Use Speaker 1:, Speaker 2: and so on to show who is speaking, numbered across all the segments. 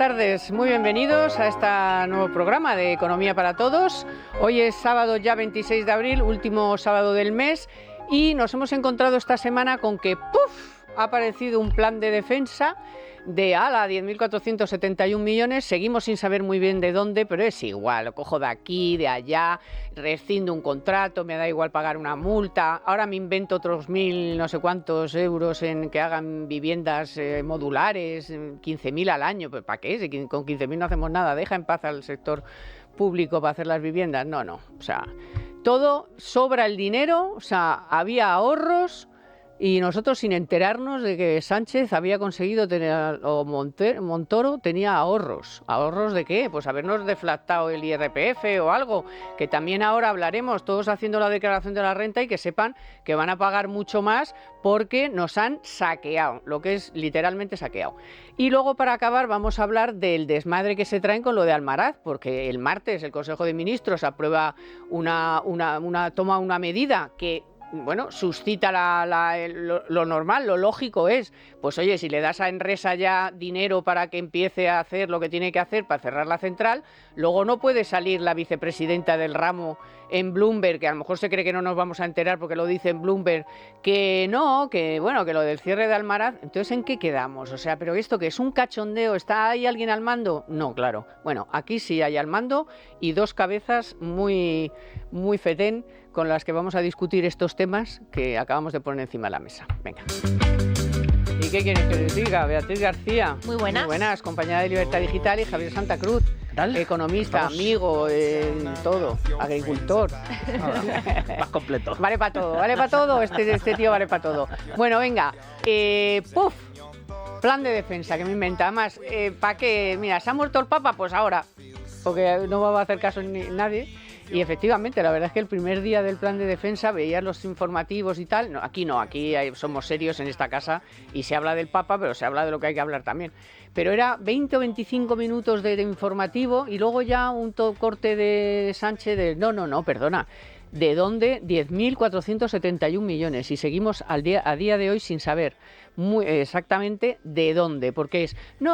Speaker 1: tardes, muy bienvenidos a este nuevo programa de Economía para Todos. Hoy es sábado ya 26 de abril, último sábado del mes, y nos hemos encontrado esta semana con que ¡puf!, ha aparecido un plan de defensa de 10.471 millones, seguimos sin saber muy bien de dónde, pero es igual, lo cojo de aquí, de allá, rescindo un contrato, me da igual pagar una multa, ahora me invento otros 1.000 no sé cuántos euros en que hagan viviendas modulares, 15.000 al año, pues ¿para qué? Si con 15.000 no hacemos nada, deja en paz al sector público para hacer las viviendas, no, o sea, todo sobra el dinero, o sea, había ahorros. Y nosotros sin enterarnos de que Sánchez había conseguido tener, o Montoro tenía ahorros. ¿Ahorros de qué? Pues habernos deflactado el IRPF o algo, que también ahora hablaremos, todos haciendo la declaración de la renta y que sepan que van a pagar mucho más porque nos han saqueado, lo que es literalmente saqueado. Y luego para acabar vamos a hablar del desmadre que se traen con lo de Almaraz, porque el martes el Consejo de Ministros aprueba toma una medida que suscita lo normal, lo lógico es, pues oye, si le das a Enresa ya dinero para que empiece a hacer lo que tiene que hacer para cerrar la central, luego no puede salir la vicepresidenta del ramo en Bloomberg, que a lo mejor se cree que no nos vamos a enterar porque lo dice en Bloomberg, que no, que lo del cierre de Almaraz. Entonces, ¿en qué quedamos? O sea, ¿pero esto qué es un cachondeo? ¿Está ahí alguien al mando? No, claro. Bueno, aquí sí hay al mando y dos cabezas muy fetén con las que vamos a discutir estos temas que acabamos de poner encima de la mesa. Venga. ¿Y qué quieres que les diga? Beatriz García.
Speaker 2: Muy buenas.
Speaker 1: Muy buenas, compañera de Libertad Digital, y Javier Santa Cruz.
Speaker 3: ¿Tal?
Speaker 1: Economista, amigo, todo, agricultor.
Speaker 3: Más completo.
Speaker 1: Vale para todo, este tío vale para todo. Bueno, venga, plan de defensa que me inventa. Además, ¿para qué? Mira, ¿se ha muerto el Papa? Pues ahora, porque no va a hacer caso nadie. Y efectivamente, la verdad es que el primer día del plan de defensa veías los informativos y tal. No, aquí somos serios en esta casa y se habla del Papa, pero se habla de lo que hay que hablar también. Pero era 20 o 25 minutos de informativo y luego ya un corte de Sánchez de no, perdona. ¿De dónde? 10.471 millones y seguimos a día de hoy sin saber muy exactamente de dónde, porque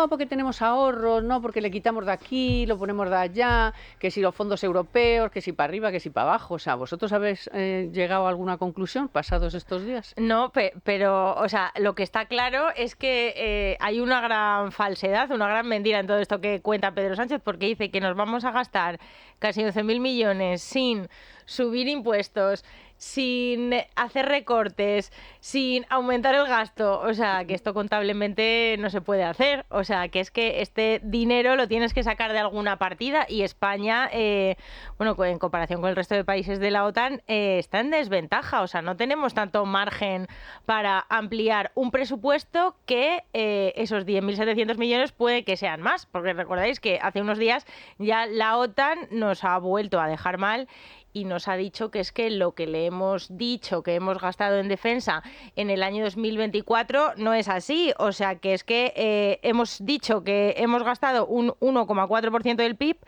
Speaker 1: porque tenemos ahorros, no porque le quitamos de aquí, lo ponemos de allá, que si los fondos europeos, que si para arriba, que si para abajo. O sea, ¿vosotros habéis llegado a alguna conclusión pasados estos días?
Speaker 2: No, pero, o sea, lo que está claro es que hay una gran falsedad, una gran mentira en todo esto que cuenta Pedro Sánchez, porque dice que nos vamos a gastar casi 11.000 millones sin subir impuestos, sin hacer recortes, sin aumentar el gasto. O sea, que esto contablemente no se puede hacer. O sea, que es que este dinero lo tienes que sacar de alguna partida y España, en comparación con el resto de países de la OTAN, está en desventaja. O sea, no tenemos tanto margen para ampliar un presupuesto que esos 10.700 millones puede que sean más. Porque recordáis que hace unos días ya la OTAN nos ha vuelto a dejar mal y nos ha dicho que es que lo que le hemos dicho que hemos gastado en defensa en el año 2024 no es así. O sea, que es que hemos dicho que hemos gastado un 1,4% del PIB,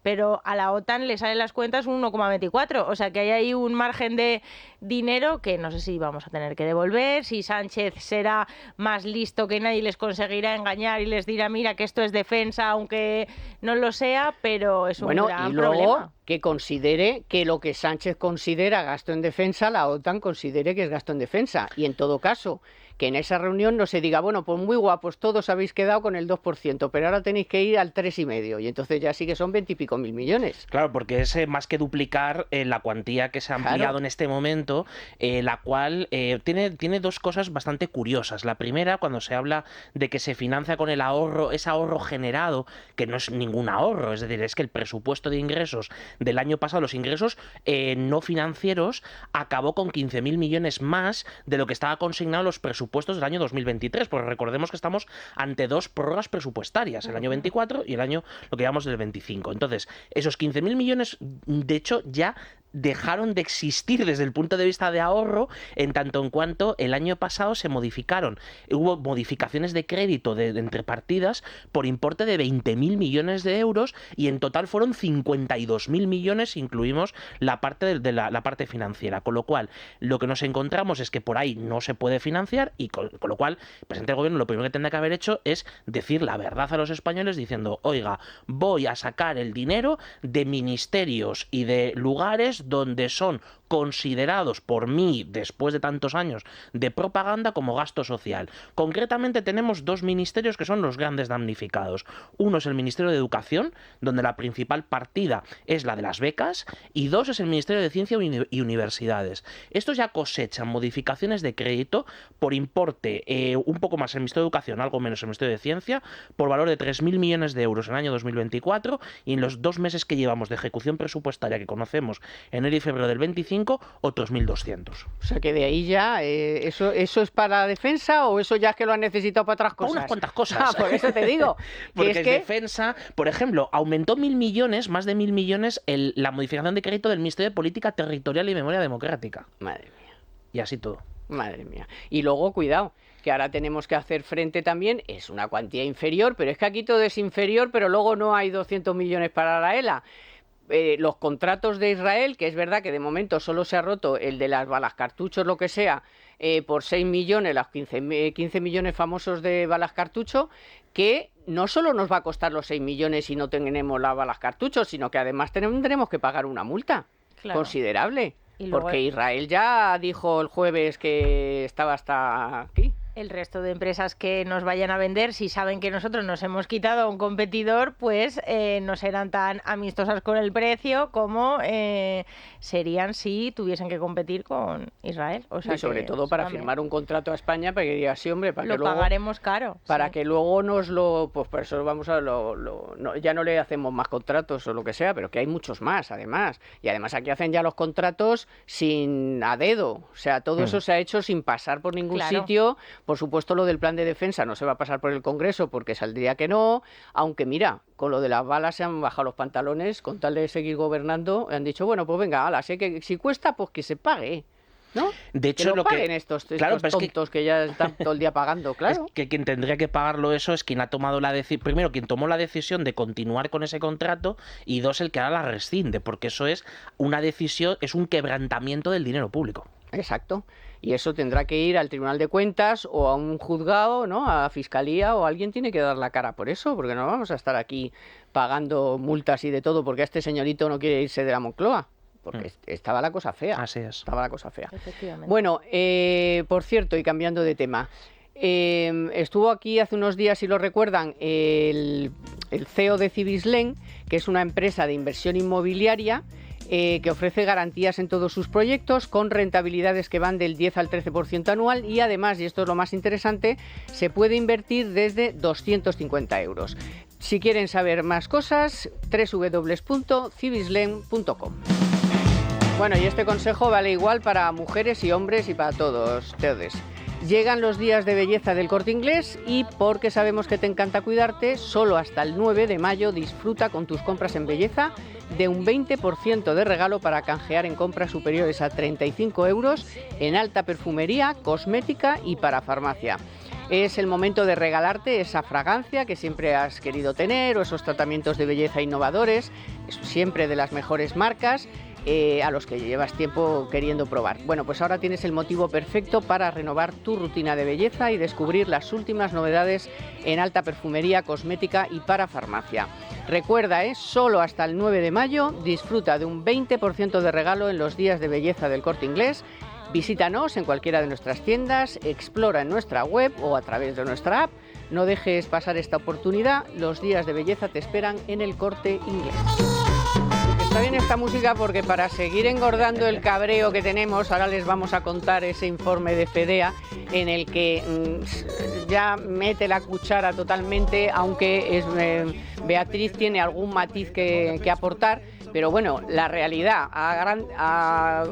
Speaker 2: pero a la OTAN le salen las cuentas un 1,24%. O sea, que hay ahí un margen de dinero que no sé si vamos a tener que devolver, si Sánchez será más listo que nadie, les conseguirá engañar y les dirá, mira, que esto es defensa, aunque no lo sea, pero es un gran problema.
Speaker 1: Que considere que lo que Sánchez considera gasto en defensa, la OTAN considere que es gasto en defensa. Y en todo caso, que en esa reunión no se diga, bueno, pues muy guapos, todos habéis quedado con el 2%, pero ahora tenéis que ir al 3,5%, y entonces ya sí que son 20 y pico mil millones.
Speaker 3: Claro, porque es más que duplicar la cuantía que se ha ampliado en este momento, la cual tiene dos cosas bastante curiosas. La primera, cuando se habla de que se financia con el ahorro, ese ahorro generado, que no es ningún ahorro, es decir, es que el presupuesto de ingresos del año pasado, los ingresos no financieros, acabó con 15.000 millones más de lo que estaba consignado en los presupuestos del año 2023, porque recordemos que estamos ante dos prórrogas presupuestarias, el año 24 y el año, lo que llamamos del 25. Entonces, esos 15.000 millones, de hecho, ya dejaron de existir desde el punto de vista de ahorro, en tanto en cuanto el año pasado se modificaron. Hubo modificaciones de crédito entre partidas por importe de 20.000 millones de euros y en total fueron 52.000 millones si incluimos la parte de la parte financiera. Con lo cual, lo que nos encontramos es que por ahí no se puede financiar y con lo cual el presidente del gobierno lo primero que tendrá que haber hecho es decir la verdad a los españoles diciendo, oiga, voy a sacar el dinero de ministerios y de lugares donde son considerados por mí, después de tantos años de propaganda, como gasto social. Concretamente tenemos dos ministerios que son los grandes damnificados. Uno es el Ministerio de Educación, donde la principal partida es la de las becas, y dos es el Ministerio de Ciencia y Universidades. Estos ya cosechan modificaciones de crédito por importe un poco más el Ministerio de Educación, algo menos el Ministerio de Ciencia, por valor de 3.000 millones de euros en el año 2024, y en los 2 meses que llevamos de ejecución presupuestaria que conocemos, enero y febrero del 25, otros 1.200.
Speaker 1: O sea que de ahí ya, ¿eso es para la defensa o eso ya es que lo han necesitado para otras cosas?
Speaker 3: Para unas cuantas cosas.
Speaker 1: Por eso te digo.
Speaker 3: Porque
Speaker 1: es que
Speaker 3: defensa, por ejemplo, aumentó 1.000 millones, más de 1.000 millones, la modificación de crédito del Ministerio de Política Territorial y Memoria Democrática.
Speaker 1: Madre mía.
Speaker 3: Y así todo.
Speaker 1: Madre mía. Y luego, cuidado, que ahora tenemos que hacer frente también, es una cuantía inferior, pero es que aquí todo es inferior, pero luego no hay 200 millones para la ELA. Los contratos de Israel, que es verdad que de momento solo se ha roto el de las balas cartuchos, lo que sea, por 6 millones, los 15 millones famosos de balas cartucho, que no solo nos va a costar los 6 millones si no tenemos las balas cartuchos, sino que además tendremos que pagar una multa considerable. Porque Israel ya dijo el jueves que estaba hasta aquí.
Speaker 2: El resto de empresas que nos vayan a vender, si saben que nosotros nos hemos quitado a un competidor, pues no serán tan amistosas con el precio como serían si tuviesen que competir con Israel. O sea,
Speaker 1: y sobre todo para firmar un contrato a España, para que diga sí, hombre, para
Speaker 2: lo
Speaker 1: que luego
Speaker 2: pagaremos caro.
Speaker 1: Para que luego nos lo... Pues por eso vamos a ya no le hacemos más contratos o lo que sea, pero que hay muchos más, además. Y además aquí hacen ya los contratos sin a dedo. O sea, todo eso se ha hecho sin pasar por ningún sitio. Por supuesto, lo del plan de defensa no se va a pasar por el Congreso porque saldría que no, aunque mira, con lo de las balas se han bajado los pantalones con tal de seguir gobernando, han dicho, bueno, pues venga, ala, sé que si cuesta, pues que se pague, ¿no?
Speaker 3: De hecho,
Speaker 1: que lo paguen estos tontos que ya están todo el día pagando, claro.
Speaker 3: Es que quien tendría que pagarlo eso es quien ha tomado la decisión, primero, quien tomó la decisión de continuar con ese contrato, y dos, el que ahora la rescinde, porque eso es una decisión, es un quebrantamiento del dinero público.
Speaker 1: Exacto. Y eso tendrá que ir al Tribunal de Cuentas o a un juzgado, ¿no? A Fiscalía, o alguien tiene que dar la cara por eso, porque no vamos a estar aquí pagando multas y de todo porque este señorito no quiere irse de la Moncloa. Porque estaba la cosa fea.
Speaker 3: Así es.
Speaker 1: Estaba la cosa fea. Bueno, por cierto, y cambiando de tema, estuvo aquí hace unos días, si lo recuerdan, el CEO de Cibislen, que es una empresa de inversión inmobiliaria que ofrece garantías en todos sus proyectos con rentabilidades que van del 10 al 13% anual y además, y esto es lo más interesante, se puede invertir desde 250 euros. Si quieren saber más cosas, www.cibislen.com. Bueno, y este consejo vale igual para mujeres y hombres y para todos. Llegan los días de belleza del Corte Inglés y porque sabemos que te encanta cuidarte, solo hasta el 9 de mayo disfruta con tus compras en belleza de un 20% de regalo para canjear en compras superiores a 35 euros en alta perfumería, cosmética y para farmacia. Es el momento de regalarte esa fragancia que siempre has querido tener o esos tratamientos de belleza innovadores, siempre de las mejores marcas, a los que llevas tiempo queriendo probar. Bueno, pues ahora tienes el motivo perfecto para renovar tu rutina de belleza y descubrir las últimas novedades en alta perfumería, cosmética y para farmacia. Recuerda, solo hasta el 9 de mayo disfruta de un 20% de regalo en los días de belleza del Corte Inglés. Visítanos en cualquiera de nuestras tiendas, explora en nuestra web o a través de nuestra app. No dejes pasar esta oportunidad, los días de belleza te esperan en el Corte Inglés. Está bien esta música porque para seguir engordando el cabreo que tenemos, ahora les vamos a contar ese informe de FEDEA en el que ya mete la cuchara totalmente, aunque Beatriz tiene algún matiz que aportar. Pero bueno, la realidad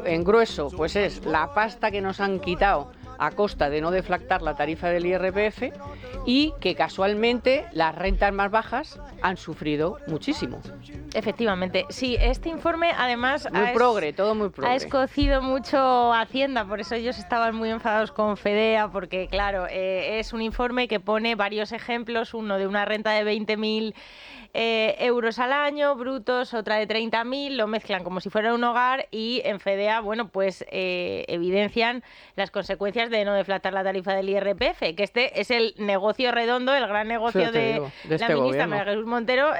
Speaker 1: en grueso pues es la pasta que nos han quitado a costa de no deflactar la tarifa del IRPF y que casualmente las rentas más bajas han sufrido muchísimo.
Speaker 2: Efectivamente, sí, este informe además
Speaker 1: todo muy progre.
Speaker 2: Ha escocido mucho Hacienda, por eso ellos estaban muy enfadados con Fedea, porque claro, es un informe que pone varios ejemplos, uno de una renta de 20.000 euros al año brutos, otra de 30.000, lo mezclan como si fuera un hogar y en Fedea, bueno, pues evidencian las consecuencias de no deflactar la tarifa del IRPF, que este es el negocio redondo, el gran negocio de
Speaker 1: este
Speaker 2: la ministra
Speaker 1: gobierno.
Speaker 2: María Jesús Montero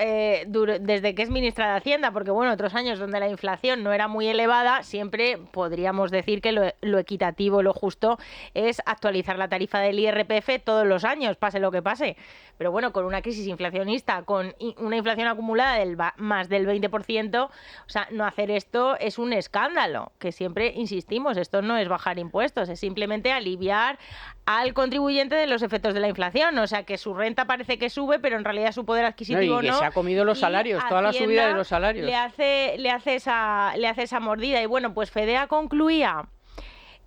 Speaker 2: desde que es ministra de Hacienda, porque bueno, otros años donde la inflación no era muy elevada, siempre podríamos decir que lo equitativo, lo justo es actualizar la tarifa del IRPF todos los años, pase lo que pase. Pero bueno, con una crisis inflacionista, con una inflación acumulada del más del 20%, o sea, no hacer esto es un escándalo, que siempre insistimos, esto no es bajar impuestos, es simplemente aliviar al contribuyente de los efectos de la inflación, o sea, que su renta parece que sube, pero en realidad su poder adquisitivo
Speaker 1: no. Y que se ha comido los salarios, toda la subida de los salarios.
Speaker 2: Le hace esa mordida. Y bueno, pues Fedea concluía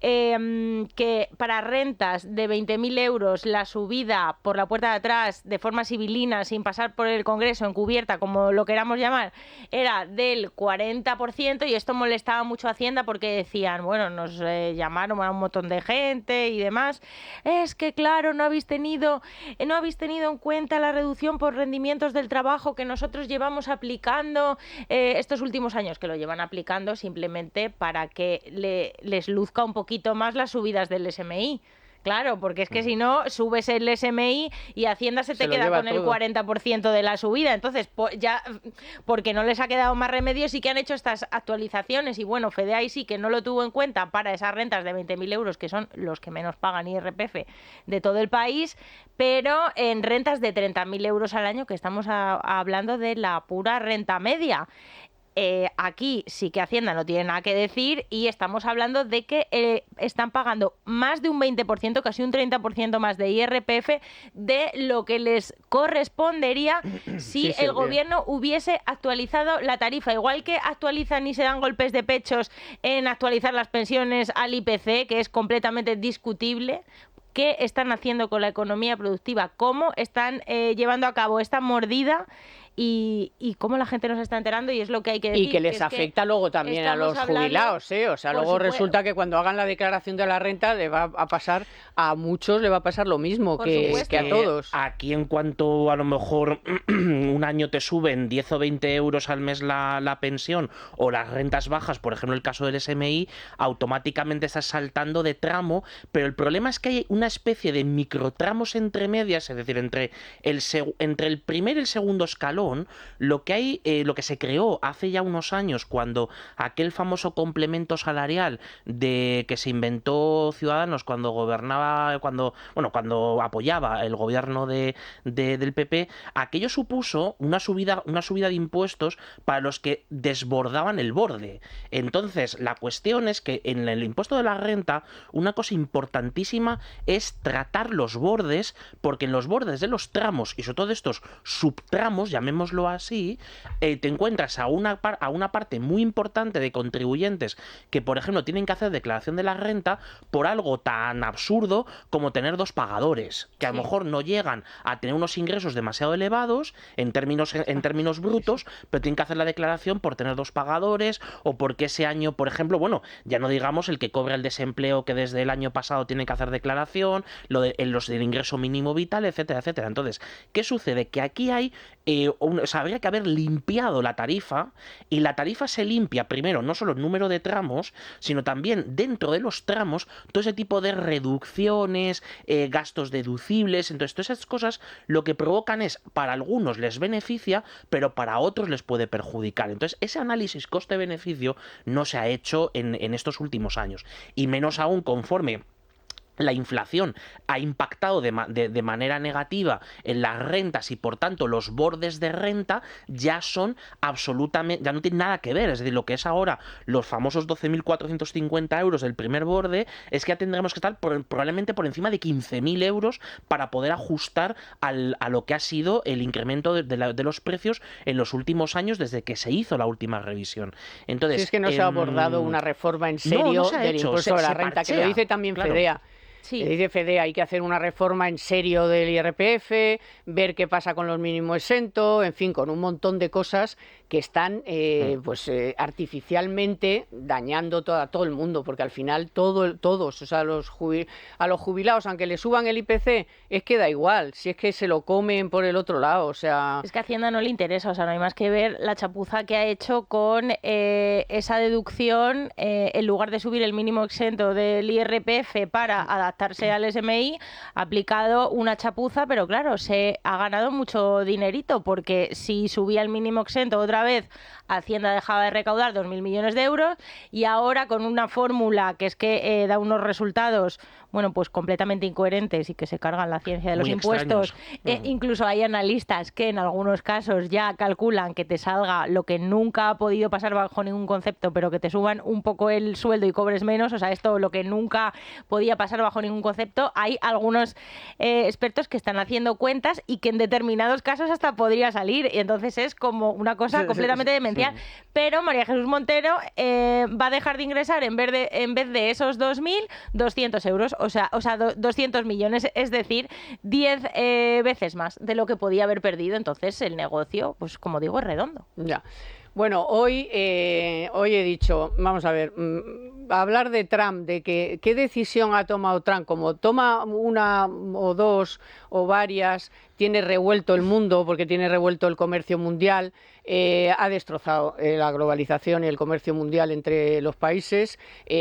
Speaker 2: que para rentas de 20.000 euros la subida por la puerta de atrás de forma sibilina, sin pasar por el Congreso, encubierta, como lo queramos llamar, era del 40%, y esto molestaba mucho a Hacienda porque decían, bueno, nos llamaron a un montón de gente y demás, es que claro, no habéis tenido en cuenta la reducción por rendimientos del trabajo que nosotros llevamos aplicando estos últimos años, que lo llevan aplicando simplemente para que les luzca un poquito más las subidas del SMI. Claro, porque es que si no, subes el SMI y Hacienda se te queda con el 40% de la subida. Entonces, ya porque no les ha quedado más remedio, sí que han hecho estas actualizaciones. Y bueno, Fedea ahí sí que no lo tuvo en cuenta para esas rentas de 20.000 euros, que son los que menos pagan IRPF de todo el país, pero en rentas de 30.000 euros al año, que estamos hablando de la pura renta media. Aquí sí que Hacienda no tiene nada que decir y estamos hablando de que están pagando más de un 20%, casi un 30% más de IRPF de lo que les correspondería si el gobierno hubiese actualizado la tarifa. Igual que actualizan y se dan golpes de pechos en actualizar las pensiones al IPC, que es completamente discutible. ¿Qué están haciendo con la economía productiva? ¿Cómo están llevando a cabo esta mordida? Y cómo la gente no se está enterando, y es lo que hay que decir.
Speaker 1: Y que les afecta luego también a los jubilados, ¿eh? O sea, luego resulta que cuando hagan la declaración de la renta le va a pasar, a muchos le va a pasar lo mismo que a todos.
Speaker 3: Aquí, en cuanto a lo mejor un año te suben 10 o 20 euros al mes la pensión, o las rentas bajas, por ejemplo el caso del SMI, automáticamente estás saltando de tramo, pero el problema es que hay una especie de microtramos entre medias, es decir, entre el primer y el segundo escalón. Lo que se creó hace ya unos años, cuando aquel famoso complemento salarial que se inventó Ciudadanos cuando gobernaba, cuando apoyaba el gobierno del PP, aquello supuso una subida de impuestos para los que desbordaban el borde. Entonces, la cuestión es que en el impuesto de la renta, una cosa importantísima es tratar los bordes, porque en los bordes de los tramos, y sobre todo de estos subtramos, llamémoslo así, te encuentras a una parte muy importante de contribuyentes que, por ejemplo, tienen que hacer declaración de la renta por algo tan absurdo como tener dos pagadores, que a lo mejor no llegan a tener unos ingresos demasiado elevados en términos brutos, pero tienen que hacer la declaración por tener dos pagadores, o porque ese año, por ejemplo, bueno, ya no digamos el que cobra el desempleo, que desde el año pasado tiene que hacer declaración, los del ingreso mínimo vital, etcétera, etcétera. Entonces, ¿qué sucede? Que aquí hay habría que haber limpiado la tarifa, y la tarifa se limpia primero no solo el número de tramos, sino también dentro de los tramos todo ese tipo de reducciones, gastos deducibles. Entonces, todas esas cosas lo que provocan es, para algunos les beneficia, pero para otros les puede perjudicar. Entonces, ese análisis coste-beneficio no se ha hecho en estos últimos años, y menos aún conforme la inflación ha impactado de manera negativa en las rentas, y por tanto los bordes de renta ya no tienen nada que ver. Es decir, lo que es ahora los famosos 12.450 euros del primer borde, es que ya tendremos que estar probablemente por encima de 15.000 euros para poder ajustar a lo que ha sido el incremento de los precios en los últimos años desde que se hizo la última revisión. Entonces,
Speaker 1: es que no se ha abordado una reforma en serio del impuesto de la renta, que lo dice también Fedea.
Speaker 2: Sí.
Speaker 1: Dice Fede, hay que hacer una reforma en serio del IRPF, ver qué pasa con los mínimos exentos, en fin, con un montón de cosas que están artificialmente dañando a todo el mundo, porque al final todos, o sea, a los jubilados, aunque le suban el IPC, es que da igual, si es que se lo comen por el otro lado, o sea...
Speaker 2: Es que a Hacienda no le interesa, o sea, no hay más que ver la chapuza que ha hecho con esa deducción, en lugar de subir el mínimo exento del IRPF para adaptarse al SMI, ha aplicado una chapuza, pero claro, se ha ganado mucho dinerito, porque si subía el mínimo exento otra vez, Hacienda dejaba de recaudar 2.000 millones de euros, y ahora con una fórmula que es que da unos resultados, bueno, pues completamente incoherentes y que se cargan la ciencia de los
Speaker 3: Muy
Speaker 2: impuestos.
Speaker 3: extraños.
Speaker 2: Incluso hay analistas que en algunos casos ya calculan que te salga lo que nunca ha podido pasar bajo ningún concepto, pero que te suban un poco el sueldo y cobres menos, o sea, esto lo que nunca podía pasar bajo ningún concepto. Hay algunos expertos que están haciendo cuentas y que en determinados casos hasta podría salir, y entonces es como una cosa completamente demencial. Pero María Jesús Montero va a dejar de ingresar en vez de esos 2.000, 200 euros, o sea 200 millones, es decir, 10 veces más de lo que podía haber perdido. Entonces el negocio, pues como digo, es redondo.
Speaker 1: Ya. Bueno, hoy he dicho, vamos a ver, hablar de Trump, de que qué decisión ha tomado Trump, como toma una o dos o varias, tiene revuelto el mundo porque tiene revuelto el comercio mundial, ha destrozado la globalización y el comercio mundial entre los países.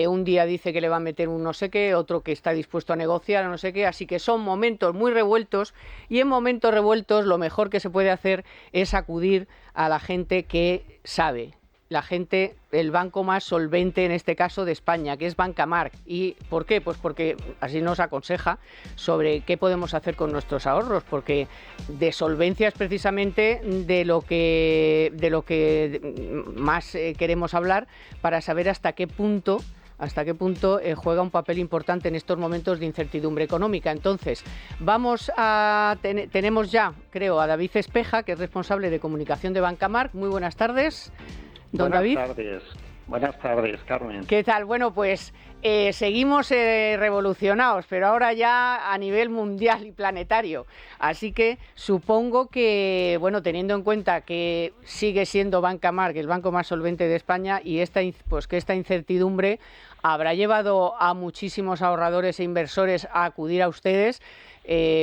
Speaker 1: Un día dice que le va a meter un no sé qué, otro que está dispuesto a negociar, no sé qué, así que son momentos muy revueltos, y en momentos revueltos lo mejor que se puede hacer es acudir a la gente que sabe. La gente, el banco más solvente en este caso de España, que es Bancamark. ¿Y por qué? Pues porque así nos aconseja sobre qué podemos hacer con nuestros ahorros, porque de solvencia es precisamente de lo que más queremos hablar, para saber hasta qué punto juega un papel importante en estos momentos de incertidumbre económica. Entonces, tenemos ya, creo, a David Espeja, que es responsable de comunicación de Bancamark. Muy buenas tardes, don David.
Speaker 4: Buenas tardes, Carmen.
Speaker 1: ¿Qué tal? Bueno, pues seguimos revolucionados, pero ahora ya a nivel mundial y planetario. Así que supongo que, bueno, teniendo en cuenta que sigue siendo Bancamark el banco más solvente de España, y que esta incertidumbre habrá llevado a muchísimos ahorradores e inversores a acudir a ustedes,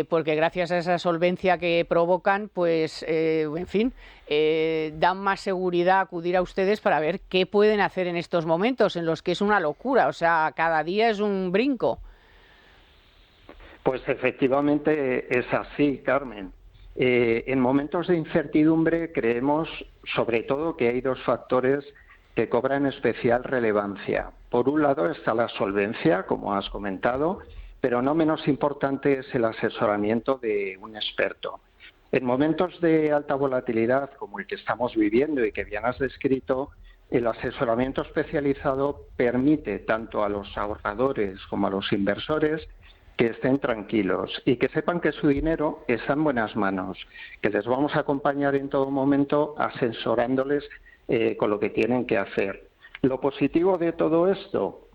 Speaker 1: porque gracias a esa solvencia que provocan, pues, en fin, dan más seguridad a acudir a ustedes para ver qué pueden hacer en estos momentos en los que es una locura, o sea, cada día es un brinco.
Speaker 4: Pues efectivamente es así, Carmen. En momentos de incertidumbre creemos sobre todo que hay dos factores que cobran especial relevancia. Por un lado está la solvencia, como has comentado, pero no menos importante es el asesoramiento de un experto. En momentos de alta volatilidad como el que estamos viviendo y que bien has descrito, el asesoramiento especializado permite tanto a los ahorradores como a los inversores que estén tranquilos y que sepan que su dinero está en buenas manos, que les vamos a acompañar en todo momento asesorándoles con lo que tienen que hacer. Lo positivo de todo esto,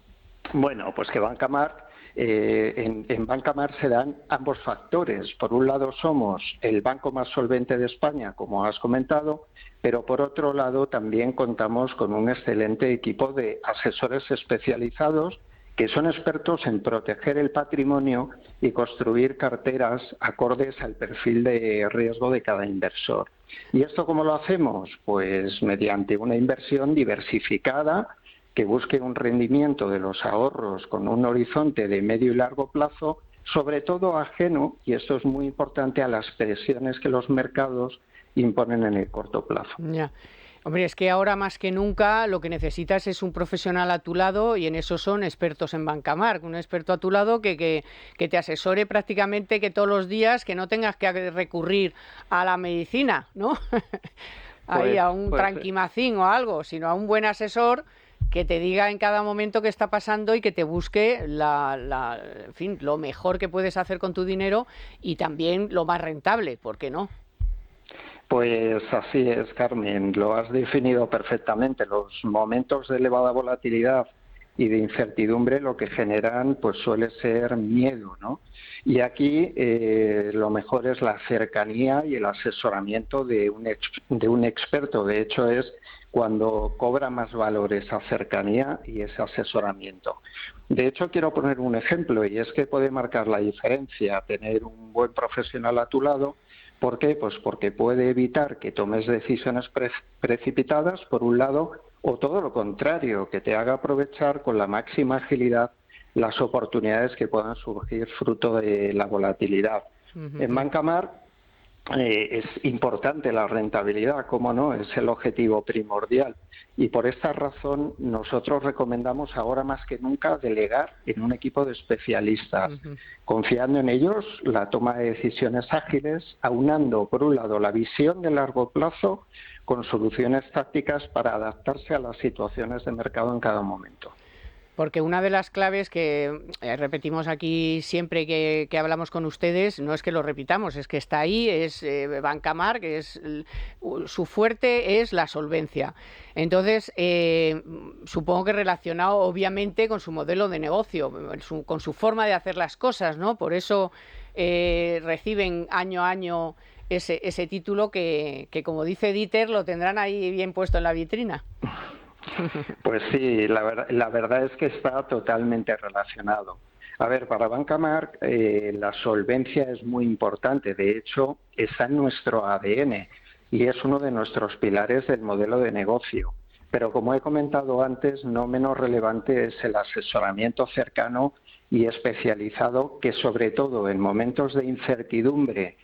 Speaker 4: bueno, pues que Bancamark, en Bancamark se dan ambos factores. Por un lado somos el banco más solvente de España, como has comentado, pero por otro lado también contamos con un excelente equipo de asesores especializados que son expertos en proteger el patrimonio y construir carteras acordes al perfil de riesgo de cada inversor. ¿Y esto cómo lo hacemos? Pues mediante una inversión diversificada que busque un rendimiento de los ahorros con un horizonte de medio y largo plazo, sobre todo ajeno, y esto es muy importante, a las presiones que los mercados imponen en el corto plazo.
Speaker 1: Ya. Hombre, es que ahora más que nunca lo que necesitas es un profesional a tu lado, y en eso son expertos en Bancamark, un experto a tu lado que te asesore prácticamente que todos los días, que no tengas que recurrir a la medicina, ¿no? Ahí a un tranquimacín o algo, sino a un buen asesor que te diga en cada momento qué está pasando y que te busque en fin, lo mejor que puedes hacer con tu dinero, y también lo más rentable, ¿por qué no?
Speaker 4: Pues así es, Carmen, lo has definido perfectamente. Los momentos de elevada volatilidad y de incertidumbre lo que generan pues suele ser miedo, ¿no? Y aquí lo mejor es la cercanía y el asesoramiento de un experto. De hecho, es cuando cobra más valor esa cercanía y ese asesoramiento. De hecho, quiero poner un ejemplo, y es que puede marcar la diferencia tener un buen profesional a tu lado. ¿Por qué? Pues porque puede evitar que tomes decisiones precipitadas, por un lado, o todo lo contrario, que te haga aprovechar con la máxima agilidad las oportunidades que puedan surgir fruto de la volatilidad. En Bancamar es importante la rentabilidad, cómo no, es el objetivo primordial. Y por esta razón nosotros recomendamos ahora más que nunca delegar en un equipo de especialistas, confiando en ellos la toma de decisiones ágiles, aunando por un lado la visión de largo plazo con soluciones tácticas para adaptarse a las situaciones de mercado en cada momento.
Speaker 1: Porque una de las claves que repetimos aquí siempre que hablamos con ustedes, no es que lo repitamos, es que está ahí, es Bancamar, que es su fuerte es la solvencia. Entonces, supongo que relacionado obviamente con su modelo de negocio, con su forma de hacer las cosas, ¿no? Por eso reciben año a año ese título que, como dice Dieter, lo tendrán ahí bien puesto en la vitrina.
Speaker 4: Pues sí, la verdad es que está totalmente relacionado. A ver, para Bancamar la solvencia es muy importante, de hecho está en nuestro ADN y es uno de nuestros pilares del modelo de negocio. Pero como he comentado antes, no menos relevante es el asesoramiento cercano y especializado, que sobre todo en momentos de incertidumbre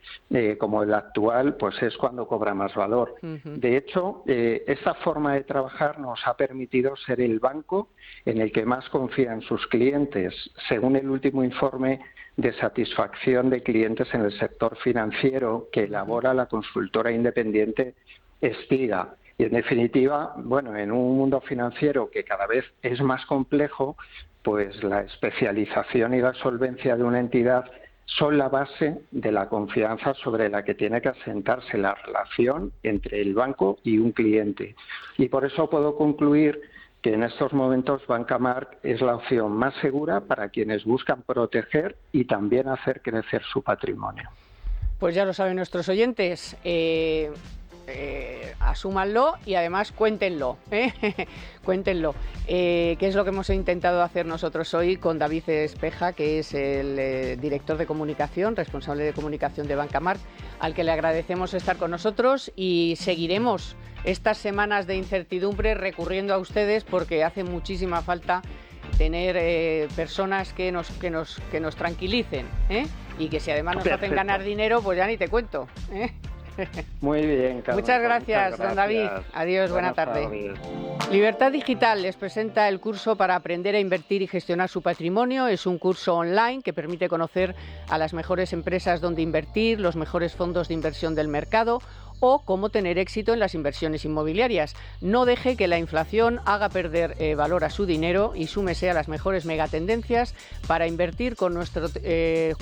Speaker 4: como el actual, pues es cuando cobra más valor. De hecho, esta forma de trabajar nos ha permitido ser el banco en el que más confían sus clientes, según el último informe de satisfacción de clientes en el sector financiero que elabora la consultora independiente Estiga. Y en definitiva, bueno, en un mundo financiero que cada vez es más complejo, pues la especialización y la solvencia de una entidad son la base de la confianza sobre la que tiene que asentarse la relación entre el banco y un cliente. Y por eso puedo concluir que en estos momentos Bancamar es la opción más segura para quienes buscan proteger y también hacer crecer su patrimonio.
Speaker 1: Pues ya lo saben nuestros oyentes. Asúmanlo y además cuéntenlo, cuéntenlo, que es lo que hemos intentado hacer nosotros hoy con David Espeja, que es el director de comunicación, responsable de comunicación de Bancamar, al que le agradecemos estar con nosotros, y seguiremos estas semanas de incertidumbre recurriendo a ustedes porque hace muchísima falta tener personas que nos tranquilicen, y que si además nos hacen ganar dinero, pues ya ni te cuento.
Speaker 4: Muy bien, Carmen.
Speaker 1: Muchas gracias, don David. Adiós, buena tarde. Libertad Digital les presenta el curso para aprender a invertir y gestionar su patrimonio. Es un curso online que permite conocer a las mejores empresas donde invertir, los mejores fondos de inversión del mercado o cómo tener éxito en las inversiones inmobiliarias. No deje que la inflación haga perder valor a su dinero y súmese a las mejores megatendencias para invertir con nuestro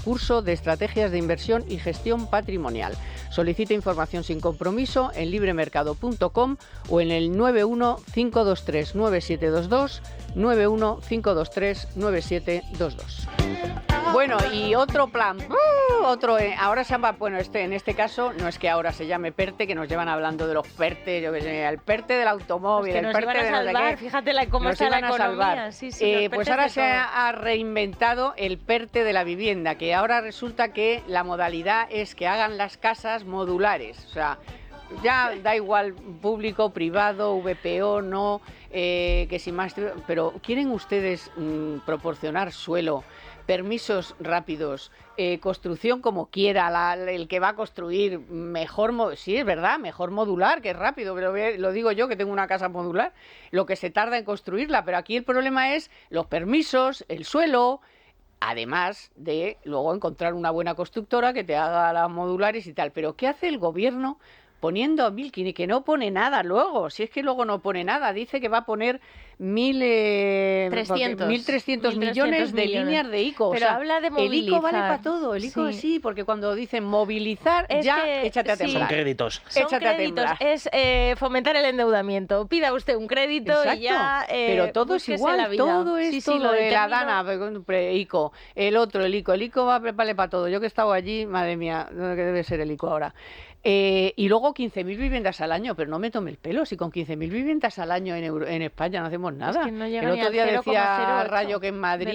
Speaker 1: curso de estrategias de inversión y gestión patrimonial. Solicite información sin compromiso en libremercado.com o en el 915239722, 915239722. Bueno, y otro plan, ahora se llama, bueno, en este caso no es que ahora se llame PERTE, que nos llevan hablando de los PERTE, yo que sé, el PERTE del automóvil,
Speaker 2: el PERTE de no sé qué. Fíjate cómo está la economía. Sí,
Speaker 1: pues ahora se ha reinventado el PERTE de la vivienda, que ahora resulta que la modalidad es que hagan las casas modulares, o sea, ya da igual público, privado, VPO, no, que si más, pero ¿quieren ustedes proporcionar suelo, permisos rápidos, construcción como quiera, el que va a construir mejor, sí es verdad, mejor modular, que es rápido, pero lo digo yo que tengo una casa modular, lo que se tarda en construirla, pero aquí el problema es los permisos, el suelo, además de luego encontrar una buena constructora que te haga las modulares y tal. Pero ¿qué hace el gobierno poniendo a Milky, que no pone nada luego? Si es que luego no pone nada, dice que va a poner 1.300 millones de líneas de ICO.
Speaker 2: Pero habla de movilizar.
Speaker 1: El ICO vale para todo. El ICO sí, porque cuando dicen movilizar,
Speaker 2: es
Speaker 1: ya
Speaker 2: que,
Speaker 1: échate a temblar.
Speaker 3: Son créditos.
Speaker 2: Son créditos. Es fomentar el endeudamiento. Pida usted un crédito.
Speaker 1: Exacto.
Speaker 2: Y ya.
Speaker 1: Pero todo es igual. Todo esto, lo de la Dana, ICO, el otro, el ICO vale para todo. Yo que he estado allí, madre mía, que debe ser el ICO ahora. Y luego 15.000 viviendas al año, pero no me tome el pelo, si con 15.000 viviendas al año en España no hacemos nada.
Speaker 2: Es que no llega
Speaker 1: el otro día decía
Speaker 2: 0,08
Speaker 1: Rayo que en Madrid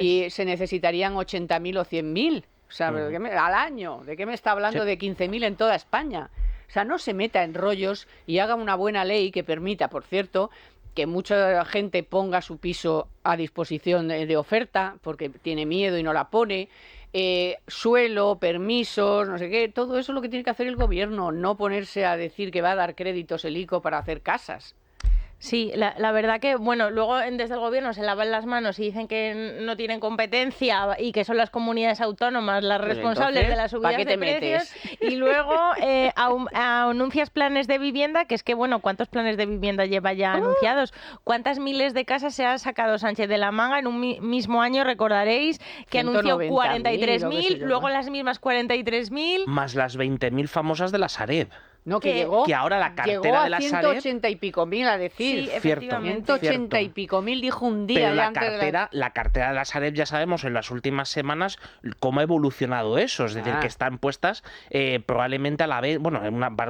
Speaker 1: y se necesitarían 80.000 o 100.000, o sea, al año. ¿De qué me está hablando de 15.000 en toda España? O sea, no se meta en rollos y haga una buena ley que permita, por cierto, que mucha gente ponga su piso a disposición de oferta porque tiene miedo y no la pone. Suelo, permisos, no sé qué, todo eso es lo que tiene que hacer el gobierno, no ponerse a decir que va a dar créditos el ICO para hacer casas.
Speaker 2: Sí, la verdad que, bueno, luego desde el gobierno se lavan las manos y dicen que no tienen competencia y que son las comunidades autónomas las responsables de las subidas de precios. Y luego anuncias planes de vivienda, que es que, bueno, ¿cuántos planes de vivienda lleva ya anunciados? ¿Cuántas miles de casas se ha sacado Sánchez de la manga en un mismo año? Recordaréis que anunció 43.000, luego las mismas 43.000.
Speaker 3: Más las 20.000 famosas de la Sareb.
Speaker 1: No, que llegó,
Speaker 3: que ahora la cartera de la Sareb...
Speaker 1: 180 y pico mil, a decir.
Speaker 2: Sí, efectivamente.
Speaker 1: 180 y pico mil, dijo un día.
Speaker 3: Pero la cartera de la Sareb, ya sabemos en las últimas semanas cómo ha evolucionado eso. Es decir, que están puestas probablemente a la venta, bueno,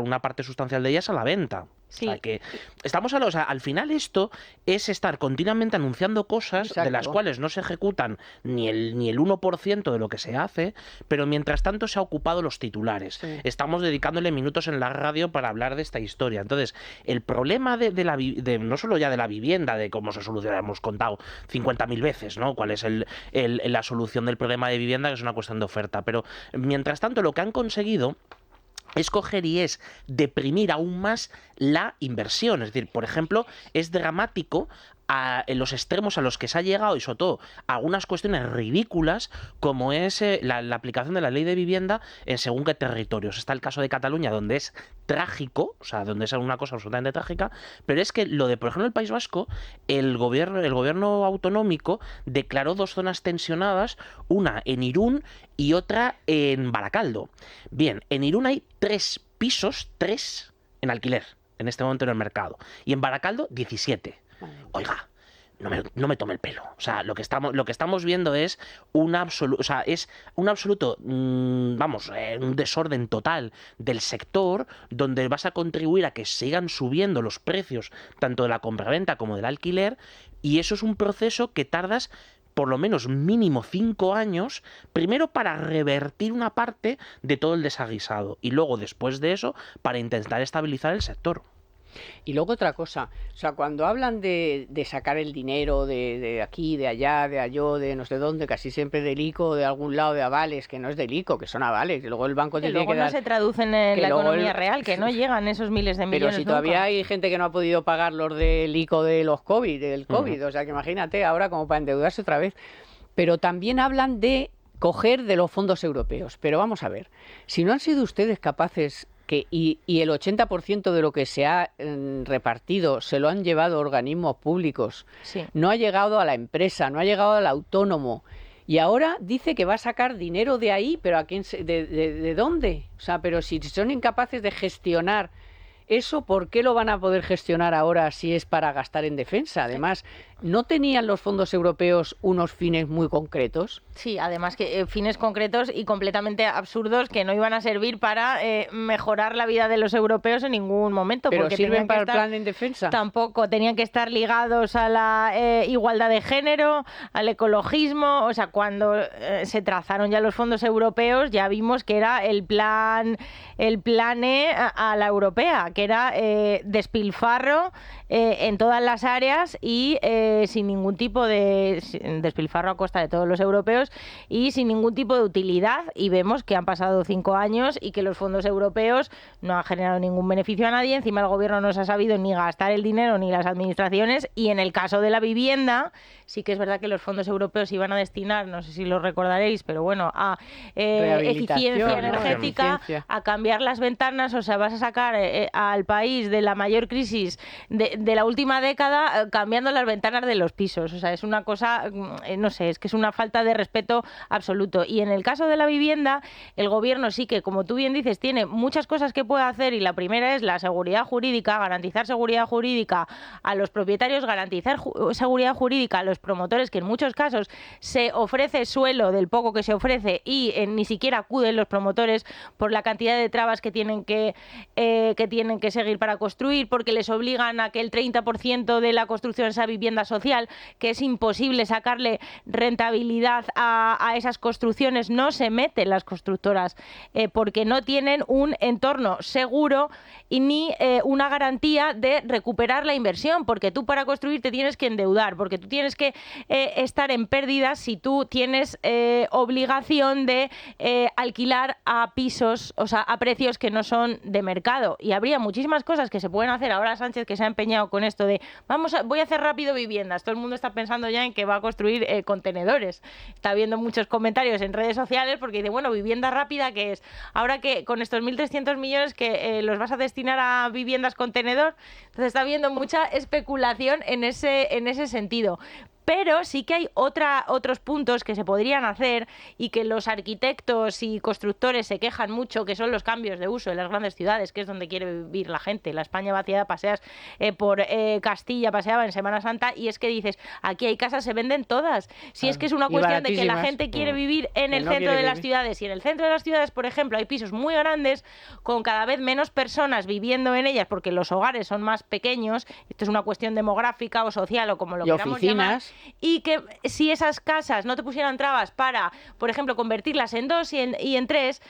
Speaker 3: una parte sustancial de ellas a la venta. Sí. O sea, que estamos al final esto es estar continuamente anunciando cosas de las cuales no se ejecutan ni el 1% de lo que se hace, pero mientras tanto se ha ocupado los titulares. Sí. Estamos dedicándole minutos en la radio para hablar de esta historia. Entonces, el problema de no solo ya de la vivienda, de cómo se soluciona, hemos contado 50.000 veces, ¿no? Cuál es la solución del problema de vivienda, que es una cuestión de oferta. Pero mientras tanto, lo que han conseguido es coger y es deprimir aún más la inversión. Es decir, por ejemplo, es dramático en los extremos a los que se ha llegado, y sobre todo algunas cuestiones ridículas, como es la aplicación de la ley de vivienda en según qué territorios. Está el caso de Cataluña, donde es trágico, o sea, donde es una cosa absolutamente trágica, pero es que lo de, por ejemplo, el País Vasco, el gobierno autonómico declaró 2 zonas tensionadas, una en Irún y otra en Baracaldo. Bien, en Irún hay 3 pisos, 3 en alquiler, en este momento en el mercado, y en Baracaldo 17. Oiga, no me tome el pelo. O sea, lo que estamos viendo es un absoluto, un desorden total del sector, donde vas a contribuir a que sigan subiendo los precios tanto de la compraventa como del alquiler, y eso es un proceso que tardas por lo menos mínimo 5 años, primero para revertir una parte de todo el desaguisado, y luego después de eso para intentar estabilizar el sector.
Speaker 1: Y luego otra cosa, o sea, cuando hablan de sacar el dinero de aquí, de allá, de allá, de no sé dónde, casi siempre del ICO, de algún lado, de avales, que no es del ICO, que son avales, y luego el banco tiene que dar...
Speaker 2: no se traducen en la economía real, que no llegan esos miles de millones.
Speaker 1: Pero si todavía hay gente que no ha podido pagar los del ICO de los del COVID, o sea, que imagínate ahora como para endeudarse otra vez. Pero también hablan de coger de los fondos europeos. Pero vamos a ver, si no han sido ustedes capaces... Y el 80% de lo que se ha repartido se lo han llevado organismos públicos, no ha llegado a la empresa, no ha llegado al autónomo, y ahora dice que va a sacar dinero de ahí, pero ¿a quién de dónde? O sea, pero si son incapaces de gestionar eso, ¿por qué lo van a poder gestionar ahora si es para gastar en defensa? Además, ¿no tenían los fondos europeos unos fines muy concretos?
Speaker 2: Sí, además que fines concretos y completamente absurdos que no iban a servir para mejorar la vida de los europeos en ningún momento.
Speaker 1: ¿Pero
Speaker 2: porque
Speaker 1: sirven para el plan en defensa?
Speaker 2: Tampoco, tenían que estar ligados a la igualdad de género, al ecologismo. O sea, cuando se trazaron ya los fondos europeos, ya vimos que era el plan a la europea, que era despilfarro en todas las áreas y sin ningún tipo de despilfarro a costa de todos los europeos y sin ningún tipo de utilidad, y vemos que han pasado 5 años y que los fondos europeos no han generado ningún beneficio a nadie. Encima el gobierno no se ha sabido ni gastar el dinero ni las administraciones, y en el caso de la vivienda sí que es verdad que los fondos europeos iban a destinar, no sé si lo recordaréis, pero bueno, a eficiencia energética, a cambiar las ventanas. O sea, vas a sacar al país de la mayor crisis de la última década cambiando las ventanas de los pisos. O sea, es una cosa, no sé, es que es una falta de respeto absoluto. Y en el caso de la vivienda, el gobierno sí que, como tú bien dices, tiene muchas cosas que puede hacer, y la primera es la seguridad jurídica, garantizar seguridad jurídica a los propietarios, garantizar seguridad jurídica a los promotores, que en muchos casos se ofrece suelo del poco que se ofrece y ni siquiera acuden los promotores por la cantidad de trabas que tienen que seguir para construir, porque les obligan a que el 30% de la construcción sea vivienda social, que es imposible sacarle rentabilidad a esas construcciones. No se meten las constructoras porque no tienen un entorno seguro y ni una garantía de recuperar la inversión, porque tú para construir te tienes que endeudar, porque tú tienes que estar en pérdidas si tú tienes obligación de alquilar a pisos, o sea, a precios que no son de mercado. Y habría muchísimas cosas que se pueden hacer. Ahora Sánchez, que se ha empeñado con esto de voy a hacer rápido viviendas, todo el mundo está pensando ya en que va a construir contenedores. Está viendo muchos comentarios en redes sociales porque dice, bueno, vivienda rápida, ¿qué es? Ahora que con estos 1.300 millones que los vas a destinar a viviendas contenedor. Entonces está habiendo mucha especulación en ese sentido. Pero sí que hay otros puntos que se podrían hacer y que los arquitectos y constructores se quejan mucho, que son los cambios de uso en las grandes ciudades, que es donde quiere vivir la gente. La España vaciada, paseas por Castilla, paseaba en Semana Santa, y es que dices, aquí hay casas, se venden todas. Si es que es una cuestión de que la gente quiere vivir en el centro de las ciudades, y en el centro de las ciudades, por ejemplo, hay pisos muy grandes con cada vez menos personas viviendo en ellas porque los hogares son más pequeños. Esto es una cuestión demográfica o social o como lo queramos llamar. Y que si esas casas no te pusieran trabas para, por ejemplo, convertirlas en 2 y en 3,